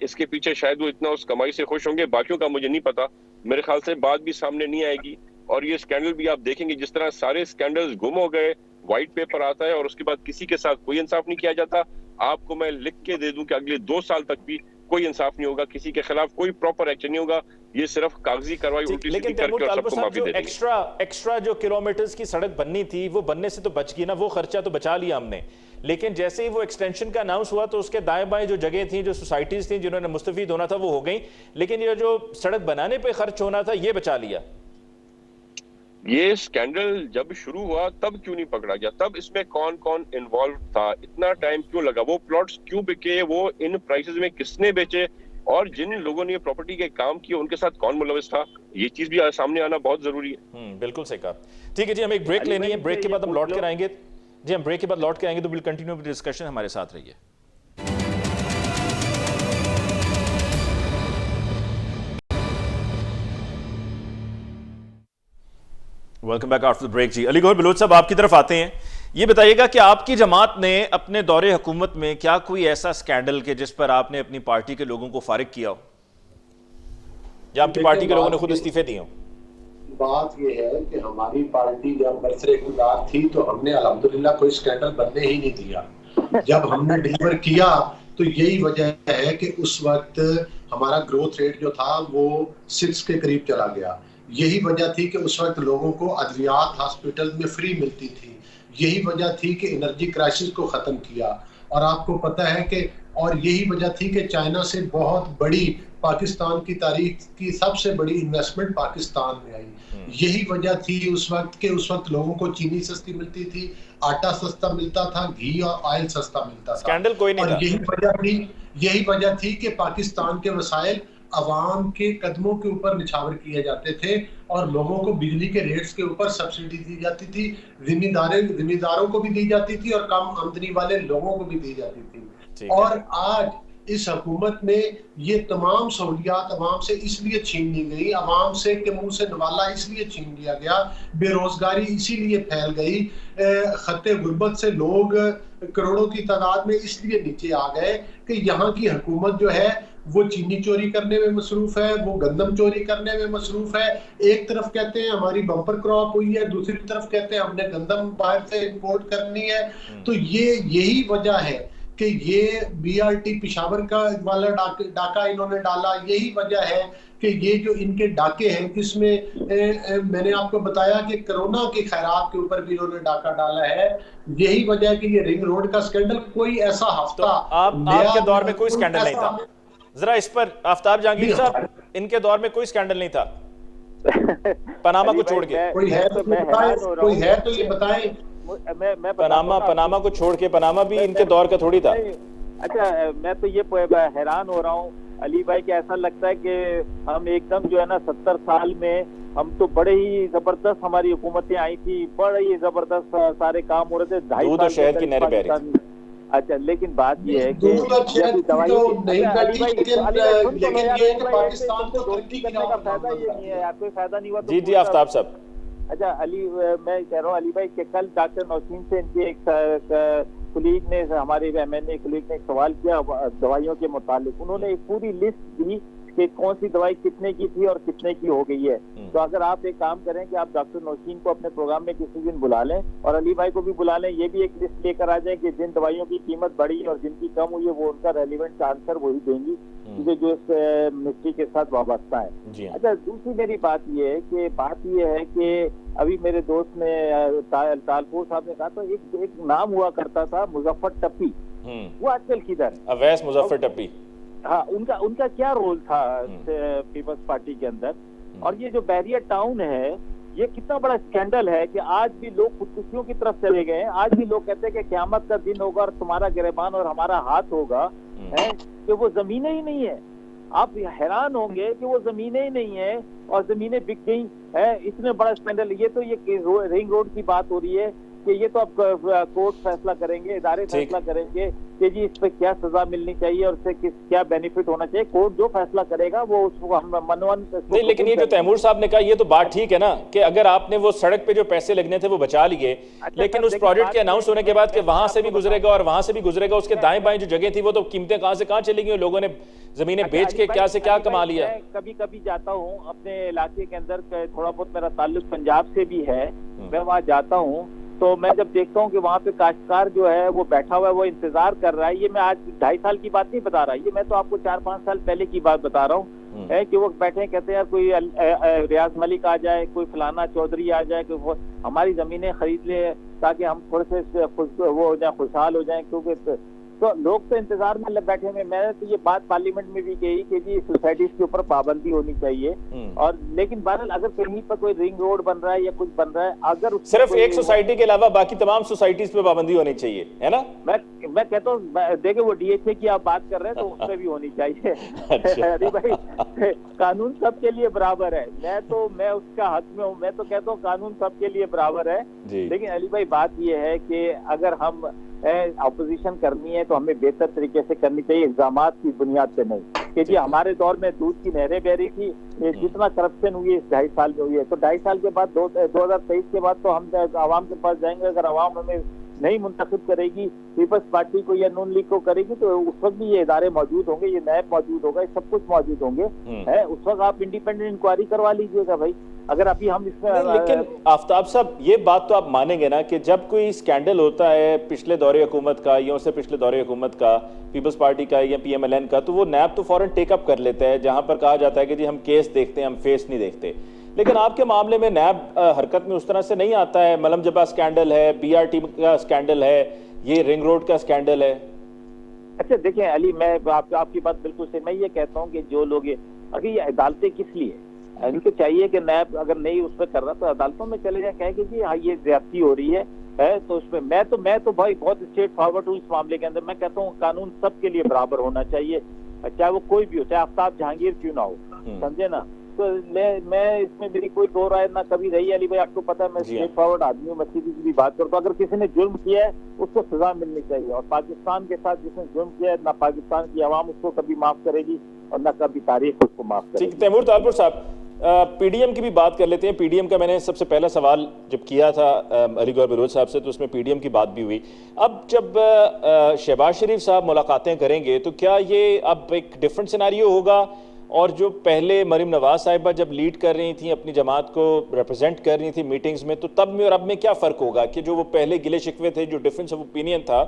इसके पीछे शायद वो इतना उस कमाई से खुश होंगे, बाकियों का मुझे नहीं पता। मेरे ख्याल से बात भी सामने नहीं आएगी। और ये स्कैंडल भी आप देखेंगे, जिस तरह सारे स्कैंडल्स गुम हो गए, व्हाइट पेपर आता है और उसके बाद किसी के साथ कोई इंसाफ नहीं किया जाता। आपको मैं लिख के दे दूं कि अगले 2 साल तक भी कोई इंसाफ नहीं होगा, किसी के खिलाफ कोई प्रॉपर एक्शन नहीं होगा। ये सिर्फ कागजी कार्रवाई उल्टी सीधी करके और सबको माफी दे देंगे। एक्स्ट्रा जो किलोमीटर्स की सड़क बननी थी वो बनने से तो बच गई ना, वो खर्चा तो बचा लिया हमने। लेकिन जैसे ही वो एक्सटेंशन का अनाउंस हुआ तो उसके दाएं बाएं जो जगह थी, जो सोसाइटीज थी जिन्होंने मुस्तफीद होना था वो हो गई, लेकिन ये जो सड़क बनाने पे खर्च होना था ये बचा लिया। ये स्कैंडल जब शुरू हुआ तब क्यों नहीं पकड़ा गया? तब इसमें कौन कौन इन्वॉल्व था? इतना टाइम क्यों लगा? वो प्लॉट्स क्यों बिके? वो इन प्राइसेस में किसने बेचे? और जिन लोगों ने प्रॉपर्टी के काम किए उनके साथ कौन मुलविस था? ये चीज भी सामने आना बहुत जरूरी है। बिल्कुल सही कहा। ठीक है जी, हम एक ब्रेक लेनी है, ब्रेक के बाद हम लौट कर आएंगे। जी, हम ब्रेक के बाद लौट के आएंगे तो विल कंटिन्यू विद डिस्कशन। हमारे साथ रहिए। Welcome back after the break. जी, अली गौहर बलोच साहब आपकी तरफ आते हैं। ये बताइएगा कि आपकी जमात ने अपने दौरे हुकूमत में क्या कोई ऐसा स्कैंडल के जिस पर आपने अपनी पार्टी के लोगों को फारिग किया हो, या आपकी पार्टी के लोगों ने खुद इस्तीफे दिए हो? बात यह है कि हमारी पार्टी जब बरसरे इक़्तिदार थी तो हमने अल्हम्दुलिल्लाह कोई स्कैंडल बनने ही नहीं दिया। जब हमने डिलीवर किया तो यही वजह है कि उस वक्त हमारा ग्रोथ रेट जो था वो 6 के करीब चला गया। यही वजह थी कि उस वक्त लोगों को अद्वियात हॉस्पिटल में फ्री मिलती थी। यही वजह थी कि एनर्जी क्राइसिस को खत्म किया। और आपको पता है कि और यही वजह थी कि चाइना से बहुत बड़ी पाकिस्तान की तारीख की सबसे बड़ी इन्वेस्टमेंट पाकिस्तान में आई। यही वजह थी उस वक्त लोगों को चीनी सस्ती मिलती थी, आटा सस्ता मिलता था, घी और ऑयल सस्ता मिलता था। स्कैंडल कोई नहीं और था। यही वजह थी कि पाकिस्तान के वसाइल अवाम के कदमों के ऊपर निछावर किए जाते थे और लोगों को बिजली के रेट्स के ऊपर सब्सिडी दी जाती थी, जिम्मेदारों को भी दी जाती थी और कम आमदनी वाले लोगों को भी दी जाती थी। और आज इस हुकूमत में ये तमाम सहूलियात अवाम से इसलिए छीन ली गई, अवाम से के मुंह से नवाला इसलिए छीन लिया गया, बेरोजगारी इसीलिए फैल गई, खत्ते गुर्बत से लोग करोड़ों की तादाद में इसलिए नीचे आ गए कि यहाँ की हुकूमत जो है वो चीनी चोरी करने में मसरूफ है, वो गंदम चोरी करने में मसरूफ है। एक तरफ कहते हैं हमारी बम्पर क्रॉप हुई है, दूसरी तरफ कहते हैं हमने गंदम बाहर से इंपोर्ट करनी है। तो यही वजह है कि ये बीआरटी पेशावर का वाला डाका इन्होंने डाला। यही वजह है कि ये जो इनके डाके हैं जिसमें मैंने आपको बताया कि कोरोना के खैरात के ऊपर भी इन्होंने डाका डाला है। यही वजह है कि ये रिंग रोड का स्कैंडल कोई ऐसा हफ्ता तो आपके दौर में कोई स्कैंडल नहीं था? जरा इस पर आफ्ताब जहांगीर साहब, इनके दौर में कोई स्कैंडल नहीं था पनामा को छोड़ के? कोई है तो ये बताएं। मैं पनामा को छोड़ के, पनामा भी इनके दौर का थोड़ी था। अच्छा, मैं तो ये हैरान हो रहा हूँ अली भाई कि ऐसा लगता है कि हम एकदम जो है ना 70 साल में हम तो बड़े ही जबरदस्त हमारी हुकूमतें आई थी, बड़े ही जबरदस्त सारे काम हो रहे थे। 2.5 साल शहर की नहर बह रही थी। अच्छा, लेकिन बात ये है कि कोई फायदा नहीं हुआ। जी जी आफ्ताब साहब। अच्छा अली, मैं कह रहा हूँ अली भाई कि कल डॉक्टर नौशीन से इनके एक कुलीग ने, हमारे MNA कुलीग ने एक सवाल किया दवाइयों के मुतालिक। उन्होंने एक पूरी लिस्ट दी कि कौन सी दवाई कितने की थी और कितने की हो गई है। तो अगर आप एक काम करें कि आप डॉक्टर नौशीन को अपने प्रोग्राम में किसी दिन बुला लें और अली भाई को भी बुला लें, ये भी एक लिस्ट लेकर आ जाए कि जिन दवाइयों की कीमत बढ़ी और जिनकी कम हुई है वो उनका रेलिवेंट आंसर वही देंगी क्योंकि जो इस मिनिस्ट्री के साथ वाबस्ता है। अच्छा, दूसरी मेरी बात ये है कि अभी मेरे दोस्त ने तालपुर साहब ने कहा तो एक नाम हुआ करता था मुजफ्फर टप्पी, वो आजकल किधर है? अवैस मुजफ्फर टप्पी। हाँ, उनका क्या रोल था पीपल्स पार्टी के अंदर? और ये जो बैरियर टाउन है ये कितना बड़ा स्कैंडल है कि आज भी लोग खुदकुशियों की तरफ चले गए हैं। आज भी लोग कहते हैं कि क़यामत का दिन होगा और तुम्हारा गिरबान और हमारा हाथ होगा, है कि वो जमीनें ही नहीं है। आप हैरान होंगे कि वो जमीनें ही नहीं है और जमीनें बिक गई है। इतने बड़ा स्कैंडल। ये तो ये रिंग रोड की बात हो रही है कि ये तो अब कोर्ट फैसला करेंगे, इदारे फैसला करेंगे कि जी इस पे क्या सजा मिलनी चाहिए और इससे क्या बेनिफिट होना चाहिए। कोर्ट जो फैसला करेगा वो उसको हम मनवन नहीं। लेकिन ये जो तैमूर साहब ने कहा ये तो बात ठीक है ना कि अगर आपने वो सड़क पे जो पैसे लगने थे वो बचा लिए, लेकिन उस प्रोजेक्ट के अनाउंस होने के बाद कि वहां से भी गुजरेगा और वहां से भी गुजरेगा, उसके दाएं बाएं जो जगह थी वो तो कीमतें कहां से कहां चली गई, लोगों ने जमीनें बेच के क्या से क्या कमा लिया। कभी कभी जाता हूँ अपने इलाके के अंदर, थोड़ा बहुत मेरा ताल्लुक पंजाब से भी है, मैं वहाँ जाता हूँ तो मैं जब देखता हूँ कि वहाँ पे काश्तकार जो है वो बैठा हुआ है, वो इंतजार कर रहा है। ये मैं आज 2.5 साल की बात नहीं बता रहा, ये मैं तो आपको 4-5 साल पहले की बात बता रहा हूँ, है कि वो बैठे कहते हैं यार कोई रियाज मलिक आ जाए, कोई फलाना चौधरी आ जाए, कोई हमारी जमीनें खरीद ले ताकि हम थोड़े से वो हो जाए, खुशहाल हो जाए। क्योंकि तो लोग तो इंतजार में बैठे हुए। मैंने तो ये बात पार्लियामेंट में भी कही कि जी सोसाइटीज के ऊपर पाबंदी होनी चाहिए। और लेकिन बहरहाल अगर कहीं पर कोई रिंग रोड बन रहा है या कुछ बन रहा है, अगर सिर्फ एक सोसाइटी के अलावा बाकी तमाम सोसाइटीज पे पाबंदी होनी चाहिए, है ना? मैं कहता हूँ देखिए वो DHA की आप बात कर रहे हैं तो उसमें भी होनी चाहिए। अरे भाई कानून सबके लिए बराबर है, मैं उसका हक में हूँ। मैं तो कहता हूँ कानून सबके लिए बराबर है। लेकिन अली भाई बात यह है कि अगर हम अपोजिशन करनी है तो हमें बेहतर तरीके से करनी चाहिए, इल्जामात की बुनियाद पे नहीं कि जी हमारे दौर में दूध की नहरें बह रही थी, जितना करप्शन हुई इस 2.5 साल में हुई है। तो 2.5 साल के बाद 2023 के बाद तो हम आवाम के पास जाएंगे, अगर आवाम हमें नहीं मुंतखब करेगी, पीपल्स पार्टी को या नून लीग को करेगी, तो उस वक्त भी ये इदारे मौजूद होंगे, ये नैब मौजूद होगा, सब कुछ मौजूद होंगे, है उस वक्त आप इंडिपेंडेंट इंक्वायरी करवा लीजिएगा भाई। अगर अभी हम इसमें लेकिन आफ्ताब साहब ये बात तो आप मानेंगे ना कि जब कोई स्कैंडल होता है पिछले दौरे हुकूमत का या उससे पिछले दौरे हुकूमत का, पीपल्स पार्टी का या PMLN का, तो वो नैब तो फौरन टेकअप कर लेता है, जहां पर कहा जाता है कि जी हम केस देखते हैं, हम फेस नहीं देखते। लेकिन आपके मामले में नैब हरकत में उस तरह से नहीं आता है। मलम जबा स्कैंडल है, BRT का स्कैंडल है, ये रिंग रोड का स्कैंडल है। अच्छा देखिए अली, मैं आपकी बात बिल्कुल सही, मैं ये कहता हूँ कि जो लोग अगर ये अदालतें किस लिए, इनको चाहिए कि नैब अगर नहीं उस पर कर रहा तो अदालतों में चले जाए, कहे कि जी हाँ ये ज्यादती हो रही है तो उसमें मैं तो भाई बहुत स्ट्रेट फॉरवर्ड हूँ इस मामले के अंदर। मैं कहता हूँ कानून सबके लिए बराबर होना चाहिए, चाहे वो कोई भी हो, चाहे आफ्ताब जहांगीर क्यों ना हो, समझे ना। तो मैं इसमें मेरी कोई दो राय ना कभी रही अली भाई, आपको पता है मैं स्ट्रेट फॉरवर्ड आदमी हूँ, मैं सीधी सीधी बात करता हूँ। अगर किसी ने जुल्म किया है उसको सजा मिलनी चाहिए, और पाकिस्तान के साथ जिसने जुल्म किया है ना पाकिस्तान की आवाम उसको कभी माफ करेगी और ना कभी तारीख उसको माफ करेगी। तैमूर तालपुर साहब, PDM की भी बात कर लेते हैं। PDM का मैंने सबसे पहला सवाल जब किया था अली गौहर बलोच साहब से, तो उसमें PDM की बात भी हुई। अब जब शहबाज शरीफ साहब मुलाकातें करेंगे तो क्या ये अब एक डिफरेंट सिनारियो होगा, और जो पहले मरीम नवाज साहिबा जब लीड कर रही थी, अपनी जमात को रिप्रेजेंट कर रही थी मीटिंग्स में, तो तब में और अब में क्या फ़र्क होगा कि जो वो पहले गिले शिकवे थे, जो डिफरेंस ऑफ ओपिनियन था,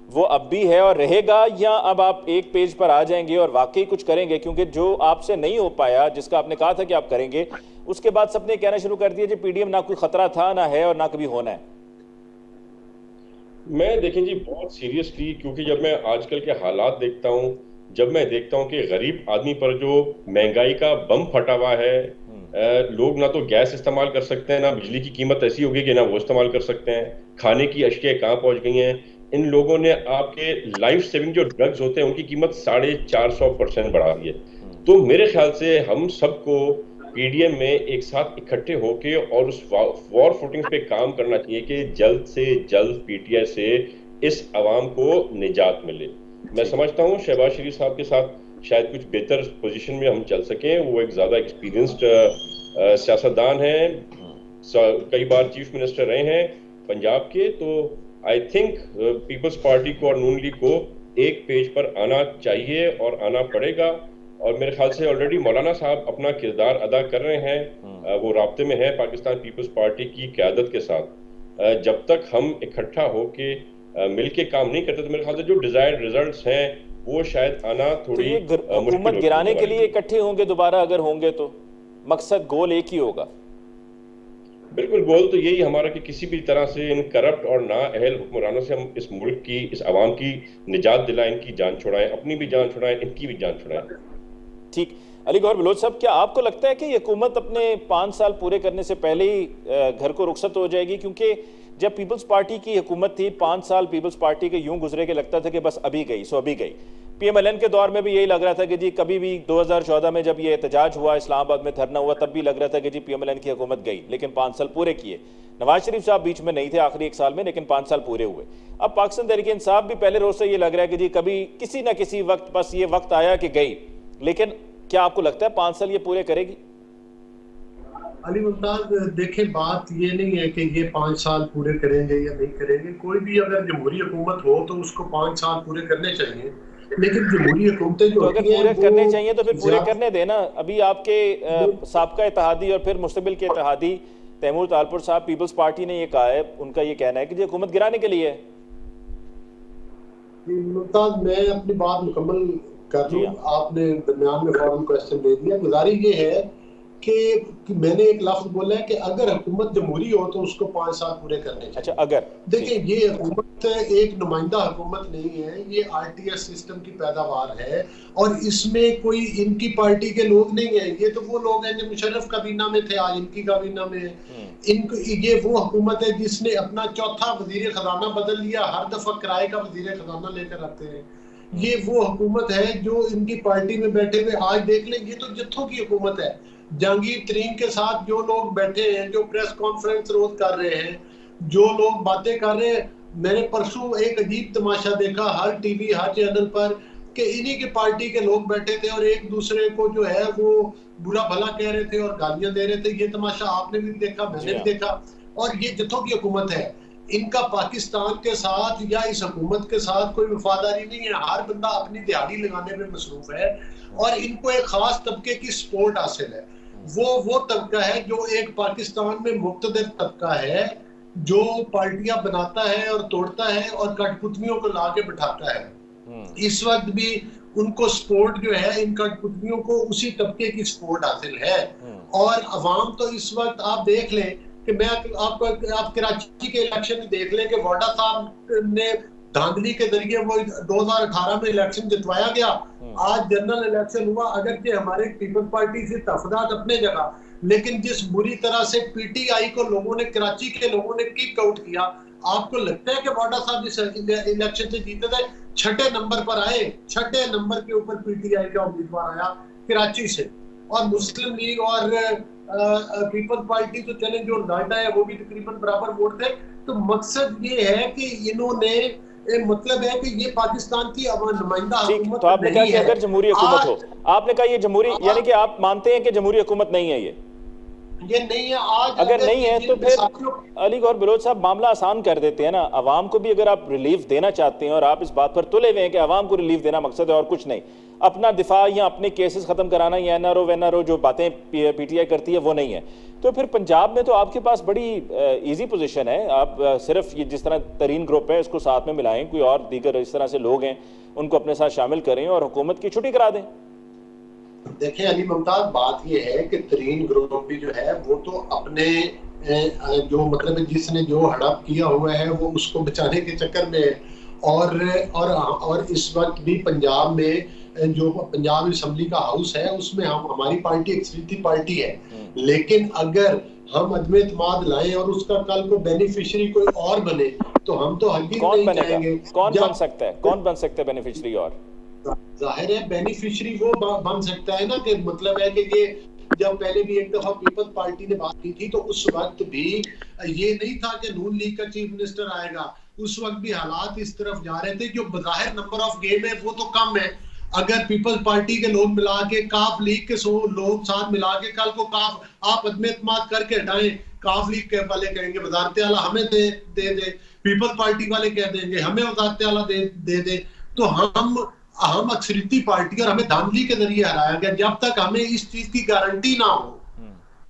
वो अब भी है और रहेगा, या अब आप एक पेज पर आ जाएंगे और वाकई कुछ करेंगे? क्योंकि जो आपसे नहीं हो पाया, जिसका आपने कहा था कि आप करेंगे, उसके बाद सबने कहना शुरू कर दिया कि PDM ना कोई खतरा था, ना है और ना कभी होना है। मैं देखें जी बहुत सीरियसली, क्योंकि जब मैं आजकल के हालात देखता हूँ, जब मैं देखता हूँ कि गरीब आदमी पर जो महंगाई का बम फटा हुआ है, लोग ना तो गैस इस्तेमाल कर सकते हैं, ना बिजली की कीमत ऐसी होगी कि ना वो इस्तेमाल कर सकते हैं, खाने की अशिया कहाँ पहुंच गई हैं। इन लोगों ने आपके लाइफ सेविंग जो ड्रग्स होते हैं उनकी कीमत 450% बढ़ा दी है। तो मेरे ख्याल से हम सबको PDM में एक साथ इकट्ठे होके और उस वॉर फुटिंग पे काम करना चाहिए कि जल्द से जल्द PTI से इस अवाम को निजात मिले। मैं समझता हूँ शहबाज शरीफ साहब के साथ शायद कुछ बेहतर पोजीशन में हम चल सकें। वो एक ज़्यादा एक्सपीरियंस्ड सियासतदान हैं, कई बार चीफ मिनिस्टर रहे हैं पंजाब के। तो आई थिंक पीपल्स पार्टी को और नून लीग को एक पेज पर आना चाहिए और आना पड़ेगा। और मेरे ख्याल से ऑलरेडी मौलाना साहब अपना किरदार अदा कर रहे हैं, वो राब्ते में है पाकिस्तान पीपल्स पार्टी की क़यादत के साथ। जब तक हम इकट्ठा होके मिल के काम नहीं करते तो मेरे ख्याल से जो डिजायर्ड रिजल्ट्स हैं वो शायद आना थोड़ी हुकूमत गिराने के लिए इकट्ठे होंगे दोबारा, अगर होंगे तो मकसद गोल एक ही होगा। बिल्कुल, गोल तो यही हमारा कि किसी भी तरह से इन करप्ट और नाअहल हुक्मरानों से हम इस मुल्क की, इस आवाम की निजात दिलाएं, इनकी जान छुड़ाएं, अपनी भी जान छुड़ाएं, इनकी भी जान छुड़ाएं। ठीक। अली गौहर बलोच साहब, क्या आपको लगता है कि ये हुकूमत अपने 5 साल पूरे करने से पहले ही घर को रुखसत हो जाएगी? क्योंकि जब पीपल्स पार्टी की हुकूमत थी 5 साल पीपल्स पार्टी के यूं गुजरे के लगता था कि बस अभी गई सो अभी गई। PMLN के दौर में भी यही लग रहा था कि जी कभी भी 2014 में जब ये एहतजाज हुआ, इस्लामाबाद में धरना हुआ, तब भी लग रहा था कि जी PMLN की हुकूमत गई, लेकिन 5 साल पूरे किए। नवाज शरीफ साहब बीच में नहीं थे आखिरी 1 साल में, लेकिन 5 साल पूरे हुए। अब पाकिस्तान तहरीक इंसाफ भी पहले रोज से ये लग रहा है कि जी कभी किसी ना किसी वक्त बस ये वक्त आया कि गई, लेकिन क्या आपको लगता है 5 साल ये पूरे करेगी? अली मुमताज, देखें बात ये नहीं है कि ये 5 साल पूरे करेंगे या नहीं करेंगे। कोई भी अगर जमहूरी हुकूमत हो तो उसको 5 साल पूरे करने चाहिए, लेकिन जमहूरी हुकूमतें जो तो अगर पूरे करने चाहिए तो फिर पूरे करने देना। अभी आपके साबका इत्तेहादी और फिर मुस्तबिल के इत्तेहादी तैमूर तालपुर साहब, पीपल्स पार्टी ने ये कहा है, उनका ये कहना है कि ये हुकूमत गिराने के लिए है। मुमताज, मैं अपनी बात मुकम्मल कर लूं, आपने दरमियान में फौरन क्वेश्चन दे दिया। गुजारिश ये है कि मैंने एक लफ्ज बोला है कि अगर हुकूमत जमहूरी हो तो उसको 5 साल पूरे करने चाहिए। अच्छा, अगर देखिए ये हुकूमत एक नुमाइंदा हुकूमत नहीं है, ये RTS सिस्टम की पैदावार है और इसमें कोई इनकी पार्टी के लोग नहीं है। ये तो वो लोग हैं जो मुशर्रफ काबीना में थे, आज इनकी काबीना में है। इनको ये वो हुकूमत है जिसने अपना चौथा वजीर खजाना बदल लिया, हर दफा किराए का वजीर खजाना लेकर आते हैं। ये वो हुकूमत है जो इनकी पार्टी में बैठे हुए, आज देख लें, ये तो जत्थों की हुकूमत है। जहांगीर तरीन के साथ जो लोग बैठे हैं, जो प्रेस कॉन्फ्रेंस रोज कर रहे हैं, जो लोग बातें कर रहे हैं। मैंने परसों एक अजीब तमाशा देखा हर टीवी, हर चैनल पर, कि इन्हीं के पार्टी के लोग बैठे थे और एक दूसरे को जो है वो बुरा भला कह रहे थे और गालियां दे रहे थे। ये तमाशा आपने भी देखा, मैंने भी देखा। और ये जत्थों की हुकूमत है। इनका पाकिस्तान के साथ या इस हुकूमत के साथ कोई वफादारी नहीं है। हर बंदा अपनी दिहाड़ी लगाने में मसरूफ है और इनको एक खास तबके की सपोर्ट हासिल है। वो तबका है जो एक पाकिस्तान में मुक्तदिर तबका है, जो पार्टियां बनाता है और तोड़ता है और कठपुतलियों को लाके बिठाता है। इस वक्त भी उनको सपोर्ट जो है, इन कठपुतलियों को उसी तबके की सपोर्ट हासिल है। और अवाम तो इस वक्त आप देख लें कि मैं आप कराची के इलेक्शन में देख लें कि वाडा साहब ने धांधली के जरिए वो 2018 में इलेक्शन जितवाया गया। आज जनरल इलेक्शन हुआ, अगर कि हमारे पीपल्स पार्टी से तफदात अपने जगह, लेकिन जिस बुरी तरह से पीटीआई को लोगों ने, कराची के लोगों ने किक आउट किया, आपको लगता है कि वाडा साहब इस इलेक्शन से जीते थे? छठे नंबर पर आए, छठे नंबर के ऊपर पीटीआई का उम्मीदवार आया कराची से। और मुस्लिम लीग और पीपल्स पार्टी तो चले, जो नाडा है वो भी तकरीबन बराबर वोट थे। तो मकसद ये है कि इन्होंने, मतलब है कि ये पाकिस्तान की नुमाइंदा हुकूमत तो आपने कहा कि अगर जमहूरी हुकूमत हो, आपने कहा ये जमहूरी, यानी कि आप मानते हैं कि जमहूरी हुकूमत नहीं है, ये नहीं है। आज अगर नहीं है तो फिर अली गौहर बलोच साहब मामला आसान कर देते हैं ना। अवाम को भी अगर आप रिलीफ देना चाहते हैं और आप इस बात पर तुले हुए हैं कि अवाम को रिलीफ देना मकसद है और कुछ नहीं, अपना दिफा या अपने केसेस खत्म कराना या एनआरओ जो बातें पीटीआई करती है वो नहीं है, तो फिर पंजाब में तो आपके पास बड़ी इजी पोजीशन है। आप सिर्फ ये जिस तरह तरीन ग्रुप है इसको साथ में मिलाएं, कोई और दीगर इस तरह से लोग हैं उनको अपने साथ शामिल करें और हुकूमत की छुट्टी करा दें। देखें अली मुमताज, बात ये है कि तरीन ग्रुप भी जो है वो तो अपने जो मतलब जिसने जो हड़प किया हुआ है वो उसको बचाने के चक्कर में, और इस वक्त भी पंजाब में जो पंजाब असेंबली का हाउस है उसमें हमारी पार्टी एक्सट्रीम पार्टी है। लेकिन अगर हम अदम एतमाद लाएं और उसका कल को बेनिफिशियरी कोई और बने तो हम तो हल्की नहीं जाएंगे। कौन बन सकता है, कौन बन सकता है बेनिफिशियरी? और जाहिर है बेनिफिशियरी वो बन सकता है ना, कि मतलब है कि ये जब पहले भी एक दफा पीपल्स पार्टी ने बात की थी तो उस वक्त भी ये नहीं था कि नून लीग का चीफ मिनिस्टर आएगा। उस वक्त भी हालात इस तरफ जा रहे थे। जो बज़ाहिर नंबर ऑफ गेम है वो तो कम है। अगर पीपल्स पार्टी के लोग मिला के काफ लीग के 100 लोग साथ मिला के कल को काफ आप अदम एतमाद करके हटाएं, काफ लीग के वाले कहेंगे वज़ारत आला हमें दे पीपल्स पार्टी वाले कह देंगे हमें वज़ारत आला दे। तो हम अक्सरियती पार्टी और हमें धांधली के जरिए हराया गया। जब तक हमें इस चीज की गारंटी ना हो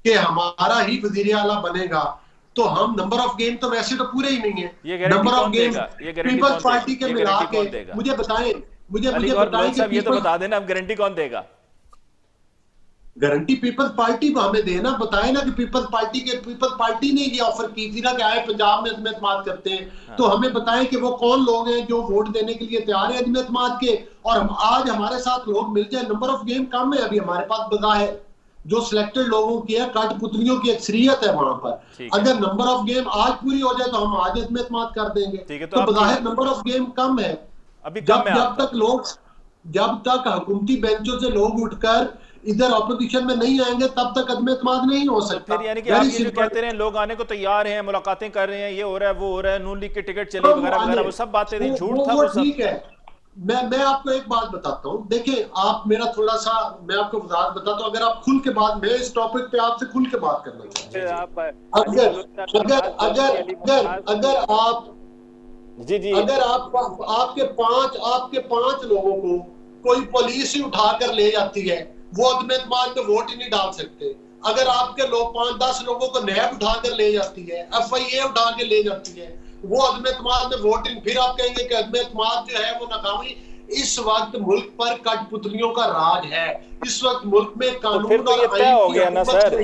कि हमारा ही वजीर आला बनेगा तो हम, नंबर ऑफ गेम तो वैसे तो पूरे ही नहीं है। Number of game Peoples Party के मिला के मुझे बताएं कि ये तो बता देना, अब गारंटी कौन देगा? गारंटी पीपल्स पार्टी को हमें देना, बताए ना कि पीपल्स पार्टी ने ये ऑफर की थी ना कि आए पंजाब में अदम एतमाद करते हैं। हाँ। तो हमें बताएं कि वो कौन लोग हैं जो वोट देने के लिए तैयार है अदम एतमाद के, और हम आज हमारे साथ लोग मिल जाए। नंबर ऑफ गेम कम है अभी हमारे पास, बज़ाहिर जो सिलेक्टेड लोगों की है, कठपुतलियों की अक्सरियत है वहां पर। अगर नंबर ऑफ गेम आज पूरी हो जाए तो हम आज अदम एतमाद कर देंगे। तो बज़ाहिर नंबर ऑफ गेम कम है अभी। जब तक हुकूमती बेंचों से लोग उठकर इधर ऑपोजिशन में नहीं आएंगे तब तक अदम एतमाद नहीं हो सकता। फिर यानी कि आप ये जो कहते रहे लोग आने को तैयार हैं, मुलाकातें कर रहे हैं, ये हो रहा है वो हो रहा है, नून लीग के टिकट चले वगैरह वगैरह, वो सब बातें नहीं, झूठ था वो सब। ठीक है, मैं आपको एक बात बताता हूँ। देखिए आप मेरा थोड़ा सा, मैं आपको वजाहत बताता हूँ। अगर आप खुल के बात, मैं इस टॉपिक पे आपसे खुल के बात करना चाहते हैं। अगर आप अगर आपके पांच लोगों को कोई पुलिस ही उठाकर ले जाती है, वो अदम एतमाद पे वोट ही नहीं डाल सकते। अगर आपके लोग 5-10 लोगों को नैब उठाकर ले जाती है, FIA उठा के ले जाती है, वो अदम एतमाद में वोटिंग, फिर आप कहेंगे कि अदम एतमाद जो है वो नाकामी। इस वक्त मुल्क पर कठपुतलियों का राज है। इस वक्त मुल्क में कानून, फिर तो ये तय हो गया ना सर,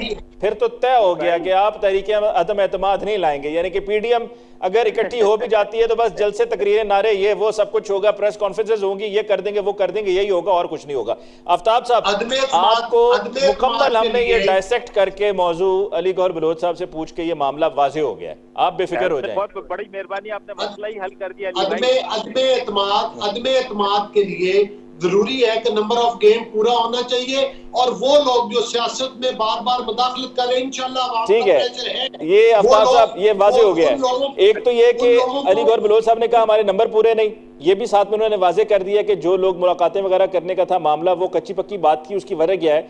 फिर तो तय हो गया कि आप तरीके अदम एतमाद नहीं लाएंगे। यानी कि PDM अगर इकट्ठी हो भी जाती है तो बस जलसे, तकरीरें, नारे, ये वो सब कुछ होगा, प्रेस कॉन्फ्रेंसेस होंगी, ये कर देंगे वो कर देंगे, यही होगा और कुछ नहीं होगा। आफ्ताब साहब, आपको मुकम्मल हमने ये डायसेक्ट करके मौजू अली गौहर बलोच साहब से पूछ के ये मामला वाज़ेह हो गया है, आप बेफिक्र हो जाएं। बहुत बड़ी मेहरबानी, आपने मसला ही हल कर दिया। अदम एतमाद के लिए जरूरी है कि नंबर ऑफ गेम पूरा होना चाहिए, और वो लोग जो सियासत में बार बार मुदाखलत करें, इंशाल्लाह ठीक है। ये आफ्ताब साहब ये वाज़ेह हो गया है। एक तो ये कि अली गौहर बलोच साहब ने कहा हमारे नंबर पूरे नहीं, ये भी साथ में उन्होंने वाज़ेह कर दिया कि जो लोग मुलाकातें वगैरह करने का था मामला, वो कच्ची पक्की बात थी। उसकी वजह क्या है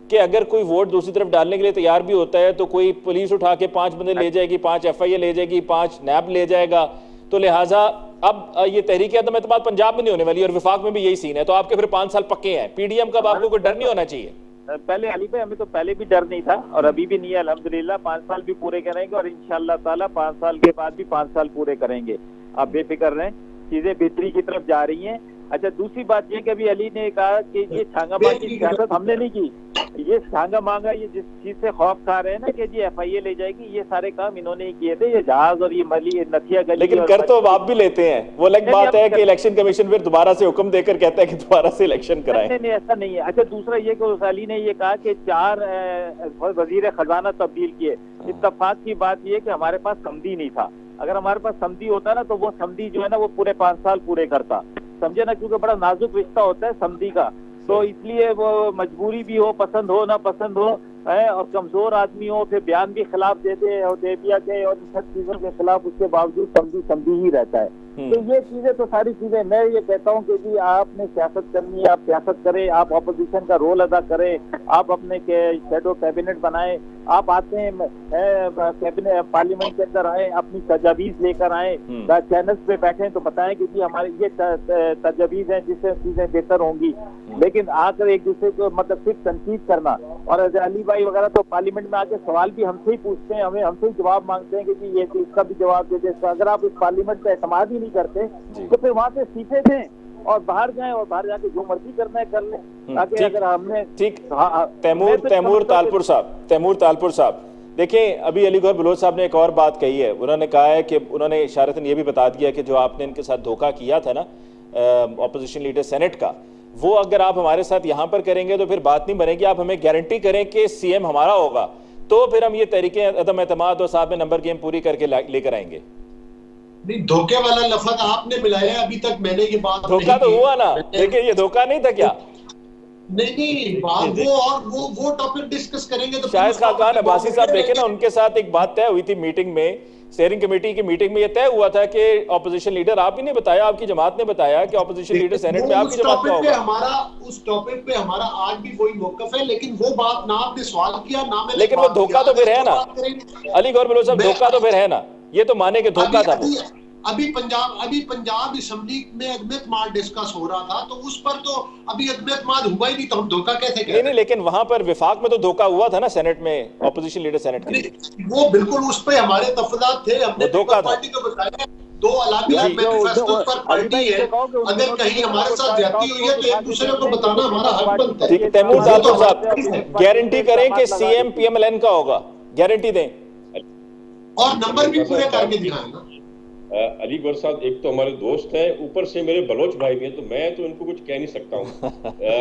कि अगर कोई वोट दूसरी तरफ डालने के लिए तैयार भी होता है तो कोई पुलिस उठा के 5 बंदे ले जाएगी, 5 FIA ले जाएगी, 5 नैब ले जाएगा। तो लिहाजा अब ये तहरीक अदम एतमाद पंजाब में नहीं होने वाली और विफाक में भी यही सीन है। तो आपके फिर 5 साल पक्के हैं। PDM का आपको कोई डर नहीं होना चाहिए? पहले अली भाई हमें तो पहले भी डर नहीं था और अभी भी नहीं है अल्हम्दुलिल्लाह। 5 साल भी पूरे करेंगे और इंशाअल्लाह ताला 5 साल के बाद भी 5 साल पूरे करेंगे। आप बेफिक्र रहें, चीजें बेहतरी की तरफ जा रही हैं। अच्छा, दूसरी बात ये कि अभी अली ने कहा कि ये छांगा मांग की सियासत हमने नहीं की, ये छांगा मांगा, ये जिस चीज से खौफ खा रहे हैं ना कि जी FIA ले जाएगी, ये सारे काम इन्होंने ही किए थे। ये जहाज और ये मली नथिया गली, लेकिन कर तो आप भी लेते हैं। वो अलग बात है कि इलेक्शन कमीशन फिर दोबारा से हुक्म देकर कहता है कि दोबारा से इलेक्शन कराएं। नहीं, ऐसा नहीं है। अच्छा, दूसरा ये कि उस अली ने ये कहा कि 4 वजीर खजाना तब्दील किए। इत्तफाक की बात ये कि हमारे पास समधी नहीं था। अगर हमारे पास समधी होता ना तो वो समधी जो है ना वो पूरे 5 साल पूरे करता, समझे ना, क्योंकि बड़ा नाजुक रिश्ता होता है समधी का। तो इसलिए वो मजबूरी भी हो, पसंद हो ना पसंद हो, और कमजोर आदमी हो, फिर बयान भी खिलाफ दे दे और देविया के और इन सब चीजों के खिलाफ, उसके बावजूद समझी ही रहता है। तो ये चीजें तो सारी चीजें, मैं ये कहता हूँ कि जी आपने सियासत करनी है, आप सियासत करें, आप ऑपोजिशन का रोल अदा करें, आप अपने शैडो कैबिनेट बनाएं, आप आते हैं कैबिनेट पार्लियामेंट के अंदर आए, अपनी तजावीज लेकर आए, चैनल्स पे बैठे तो बताएं कि जी हमारी ये तजावीज हैं जिससे चीजें बेहतर होंगी। लेकिन आकर एक दूसरे को मतलब सिर्फ तनकीद करना, और अली भाई वगैरह तो पार्लियामेंट में आके सवाल भी हमसे ही पूछते हैं, हमसे ही जवाब मांगते हैं कि जी ये इसका भी जवाब दे दे। अगर आप इस पार्लियामेंट पे एतमाद ही नहीं करते तो फिर वहाँ से इस्तीफे दें और बाहर जाएं और बाहर जाके जो मर्जी करना है कर लें। ताकि अगर हमने ठीक तैमूर तालपुर साहब देखिए, अभी अली गौहर बलोच साहब ने एक और बात कही है। उन्होंने कहा है कि उन्होंने इशारतन ये भी बता दिया कि जो आपने इनके साथ धोखा किया था ना ऑपोजिशन लीडर सेनेट का, वो अगर आप हमारे साथ यहाँ पर करेंगे तो फिर बात नहीं बनेगी। आप हमें गारंटी करें कि CM हमारा होगा तो फिर हम ये तरीके अदम एतमाद और साहब में नंबर गेम पूरी करके लेकर आएंगे। नहीं, धोखे वाला लफ्ज आपने मिलाया, अभी तक मैंने ये बात धोखा तो हुआ ना। देखिए, ये धोखा नहीं था क्या? नहीं, बात वो टॉपिक डिस्कस करेंगे तो शायद खाकान अब्बासी साहब देखे ना, उनके साथ एक बात तय हुई थी मीटिंग में, स्टीयरिंग कमेटी की मीटिंग में ये तय हुआ था कि ऑपोजिशन लीडर, आप ही ने बताया, आपकी जमात ने बताया कि ऑपोजिशन लीडर सेनेट में आपकी जमात का होगा। उस टॉपिक पे हमारा आज भी कोई मौकफ है, लेकिन वो बात ना आपने सवाल किया ना मैंने, लेकिन वो धोखा तो फिर है ना अली गौहर बलोच साहब, धोखा तो फिर है ना, ये तो माने कि धोखा था। अभी पंजाब असेंबली में अदम-ए-एतमाद डिस्कस हो रहा था, तो उस पर तो अभी अदम-ए-एतमाद हुआ ही नहीं, तो हम धोखा कैसे कह रहे हैं? नहीं, लेकिन वहां पर विफाक में तो धोखा हुआ था ना सेनेट में ऑपोजिशन लीडर सेनेट के। वो बिल्कुल उस पे हमारे तफदात थे, हमने पार्टी को बताया 2 अलग-अलग मैनिफेस्टो पर पार्टी है, अगर कहीं हमारे साथ ज्यादती हुई है तो एक दूसरे को बताना हमारा हक बनता है। ठीक, तैमूर तालपुर साहब गारंटी करें कि CM PMLN का होगा, गारंटी दें और नंबर भी पूरे करके दिखाएं ना। अली गौहर साहब एक तो हमारे दोस्त हैं, ऊपर से मेरे बलोच भाई भी हैं, तो मैं तो इनको कुछ कह नहीं सकता हूँ।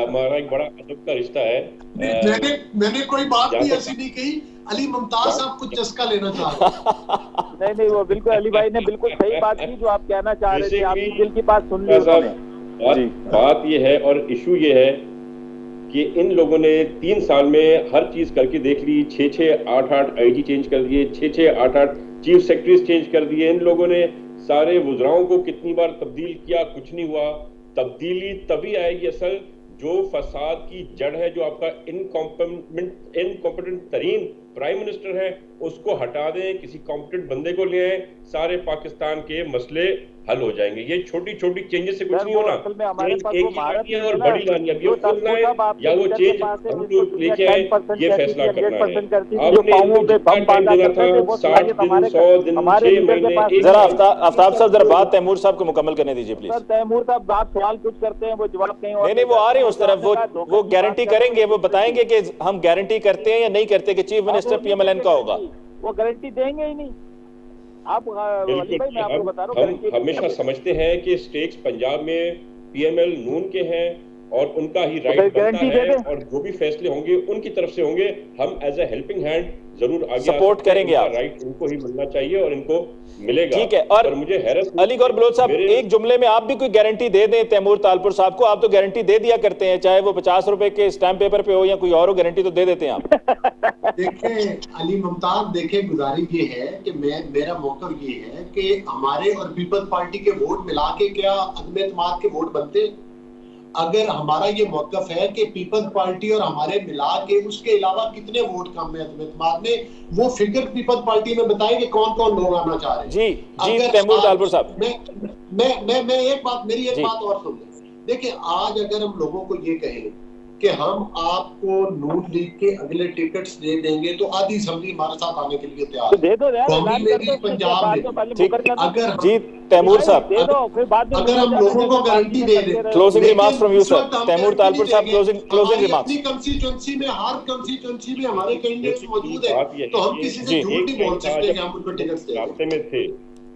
हमारा एक बड़ा अदब का रिश्ता है। मैंने कोई बात भी ऐसी नहीं कही। अली मुमताज साहब कुछ चस्का लेना चाह रहे। नहीं, वो बिल्कुल अली भाई ने बिल्कुल सही बात की जो आप कहना चाह रहे थे, आपकी दिल की बात सुन ली। बात ये है और इशू ये है कि इन लोगों ने 3 साल में हर चीज करके देख ली, 6-6, 8-8 IG चेंज कर दिए, 6-6, 8-8 चीफ सेक्रेटरीज चेंज कर दिए। इन लोगों ने सारे वुज़राओं को कितनी बार तब्दील किया, कुछ नहीं हुआ। तब्दीली तभी आएगी असल जो फसाद की जड़ है, जो आपका इनकॉम्पिटेंट तरीन प्राइम मिनिस्टर है, उसको हटा दें, किसी कॉम्पिटेंट बंदे को ले आए, सारे पाकिस्तान के मसले हल हो जाएंगे। ये छोटी छोटी चेंजेस से कुछ नहीं होना, एक लानी है और बड़ी लानी है, ये खोलना है या वो चेंज हम लोग लेके आए, ये फैसला करना है। आपने इनको टाइम देना था 60 दिन, 100 दिन, 6 महीने। जरा आफ्ताब साहब जरा बात तैमूर साहब को मुकम्मल करने दीजिए प्लीज। तैमूर साहब आप सवाल कुछ करते हैं, वो जवाब कहीं और नहीं, वो आ रहे हैं उस तरफ, वो गारंटी करेंगे, वो बताएंगे कि हम गारंटी करते हैं या नहीं करते कि चीफ मिनिस्टर PMLN का होगा। वो गारंटी देंगे ही नहीं। आप अली भाई मैं आपको बता रहा हूं, हम हमेशा समझते हैं कि स्टेक्स पंजाब में PML नून के हैं और उनका ही राइट बनता है और जो भी फैसले होंगे उनकी तरफ से होंगे। हम एज ए हेल्पिंग हैंड जरूर आगे सपोर्ट करेंगे। आप राइट उनको ही मिलना चाहिए और इनको मिलेगा। ठीक है। और मुझे हैरत, अली गौहर बलोच साहब एक जुमले में आप भी कोई गारंटी दे दें तैमूर तालपुर साहब को। आप तो गारंटी दे दिया करते हैं, चाहे वो 50 रुपए के स्टैम्प पेपर पे हो या कोई और हो, गारंटी तो दे देते हैं आप। देखिए अली मुमताज, देखिए गुजारिश ये है कि मेरा मौक़िफ़ ये है कि हमारे और पीपल्स पार्टी के वोट मिला के क्या अदम-ए-एतमाद के वोट बनते? अगर हमारा ये मौकफ है कि पीपल्स पार्टी और हमारे मिला के उसके अलावा कितने वोट कम है एतमाद में, वो फिगर पीपल्स पार्टी में बताए कि कौन कौन लोग आना चाह रहे हैं। जी तैमूर तालपुर साहब, मैं एक बात, मेरी एक बात और सुन लें। देखिए, आज अगर हम लोगों को ये कहें कि हम आपको नून लीग के अगले टिकट्स दे देंगे तो आधी असम्बली हमारे साथ आने के लिए तैयार है। दे दो यार, पंजाब में अगर जी तैमूर साहब, अगर हम लोगों को गारंटी दे दें। Closing remarks from you sir, Taimur Talpur साहब, क्लोजिंग रिमार्क्स। अपनी कंस्टिट्यूएंसी में, हर कंस्टिट्यूएंसी में हमारे कैंडिडेट्स मौजूद है, तो हम किसी से झूठ नहीं बोल सकते कि हम उनको टिकट्स देंगे। रास्ते में थे,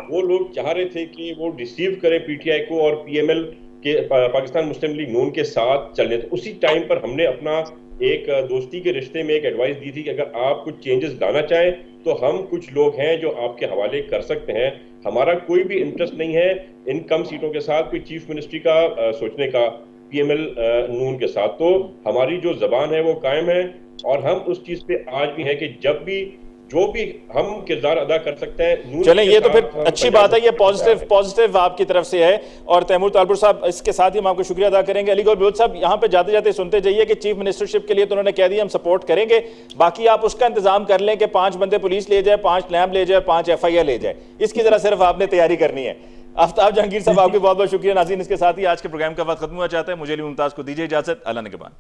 वो लोग चाह रहे थे कि वो रिसीव करें पीटीआई को और पीएमएल के पाकिस्तान मुस्लिम लीग नून के साथ चलने। तो उसी टाइम पर हमने अपना एक दोस्ती के रिश्ते में एक एडवाइस दी थी कि अगर आप कुछ चेंजेस लाना चाहें तो हम कुछ लोग हैं जो आपके हवाले कर सकते हैं। हमारा कोई भी इंटरेस्ट नहीं है इन कम सीटों के साथ कोई चीफ मिनिस्ट्री का सोचने का पीएमएल नून के साथ। तो हमारी जो जबान है वो कायम है और हम उस चीज पे आज भी है कि जब भी जो भी हम किरदार अदा कर सकते हैं। चलें, ये तो फिर अच्छी बात है, ये पॉजिटिव आपकी तरफ से है। और तैमूर तालपुर साहब, इसके साथ ही हम आपको शुक्रिया अदा करेंगे। अली गौर बलोच साहब, यहाँ पे जाते जाते सुनते जाइए कि चीफ मिनिस्टरशिप के लिए तो उन्होंने कह दिया हम सपोर्ट करेंगे, बाकी आप उसका इंतजाम कर लें कि 5 बंदे पुलिस ले जाए, 5 लैंब ले जाए, 5 FIR ले जाए, इसकी जरा सिर्फ आपने तैयारी करनी है। आफ्ताब जहांगीर साहब, आपकी बहुत बहुत शुक्रिया। नाज़रीन, इसके साथ ही आज के प्रोग्राम का वक्त खत्म हुआ चाहता है। मुझे अली मुमताज को दीजिए इजाजत। अल्लाह निगहबान।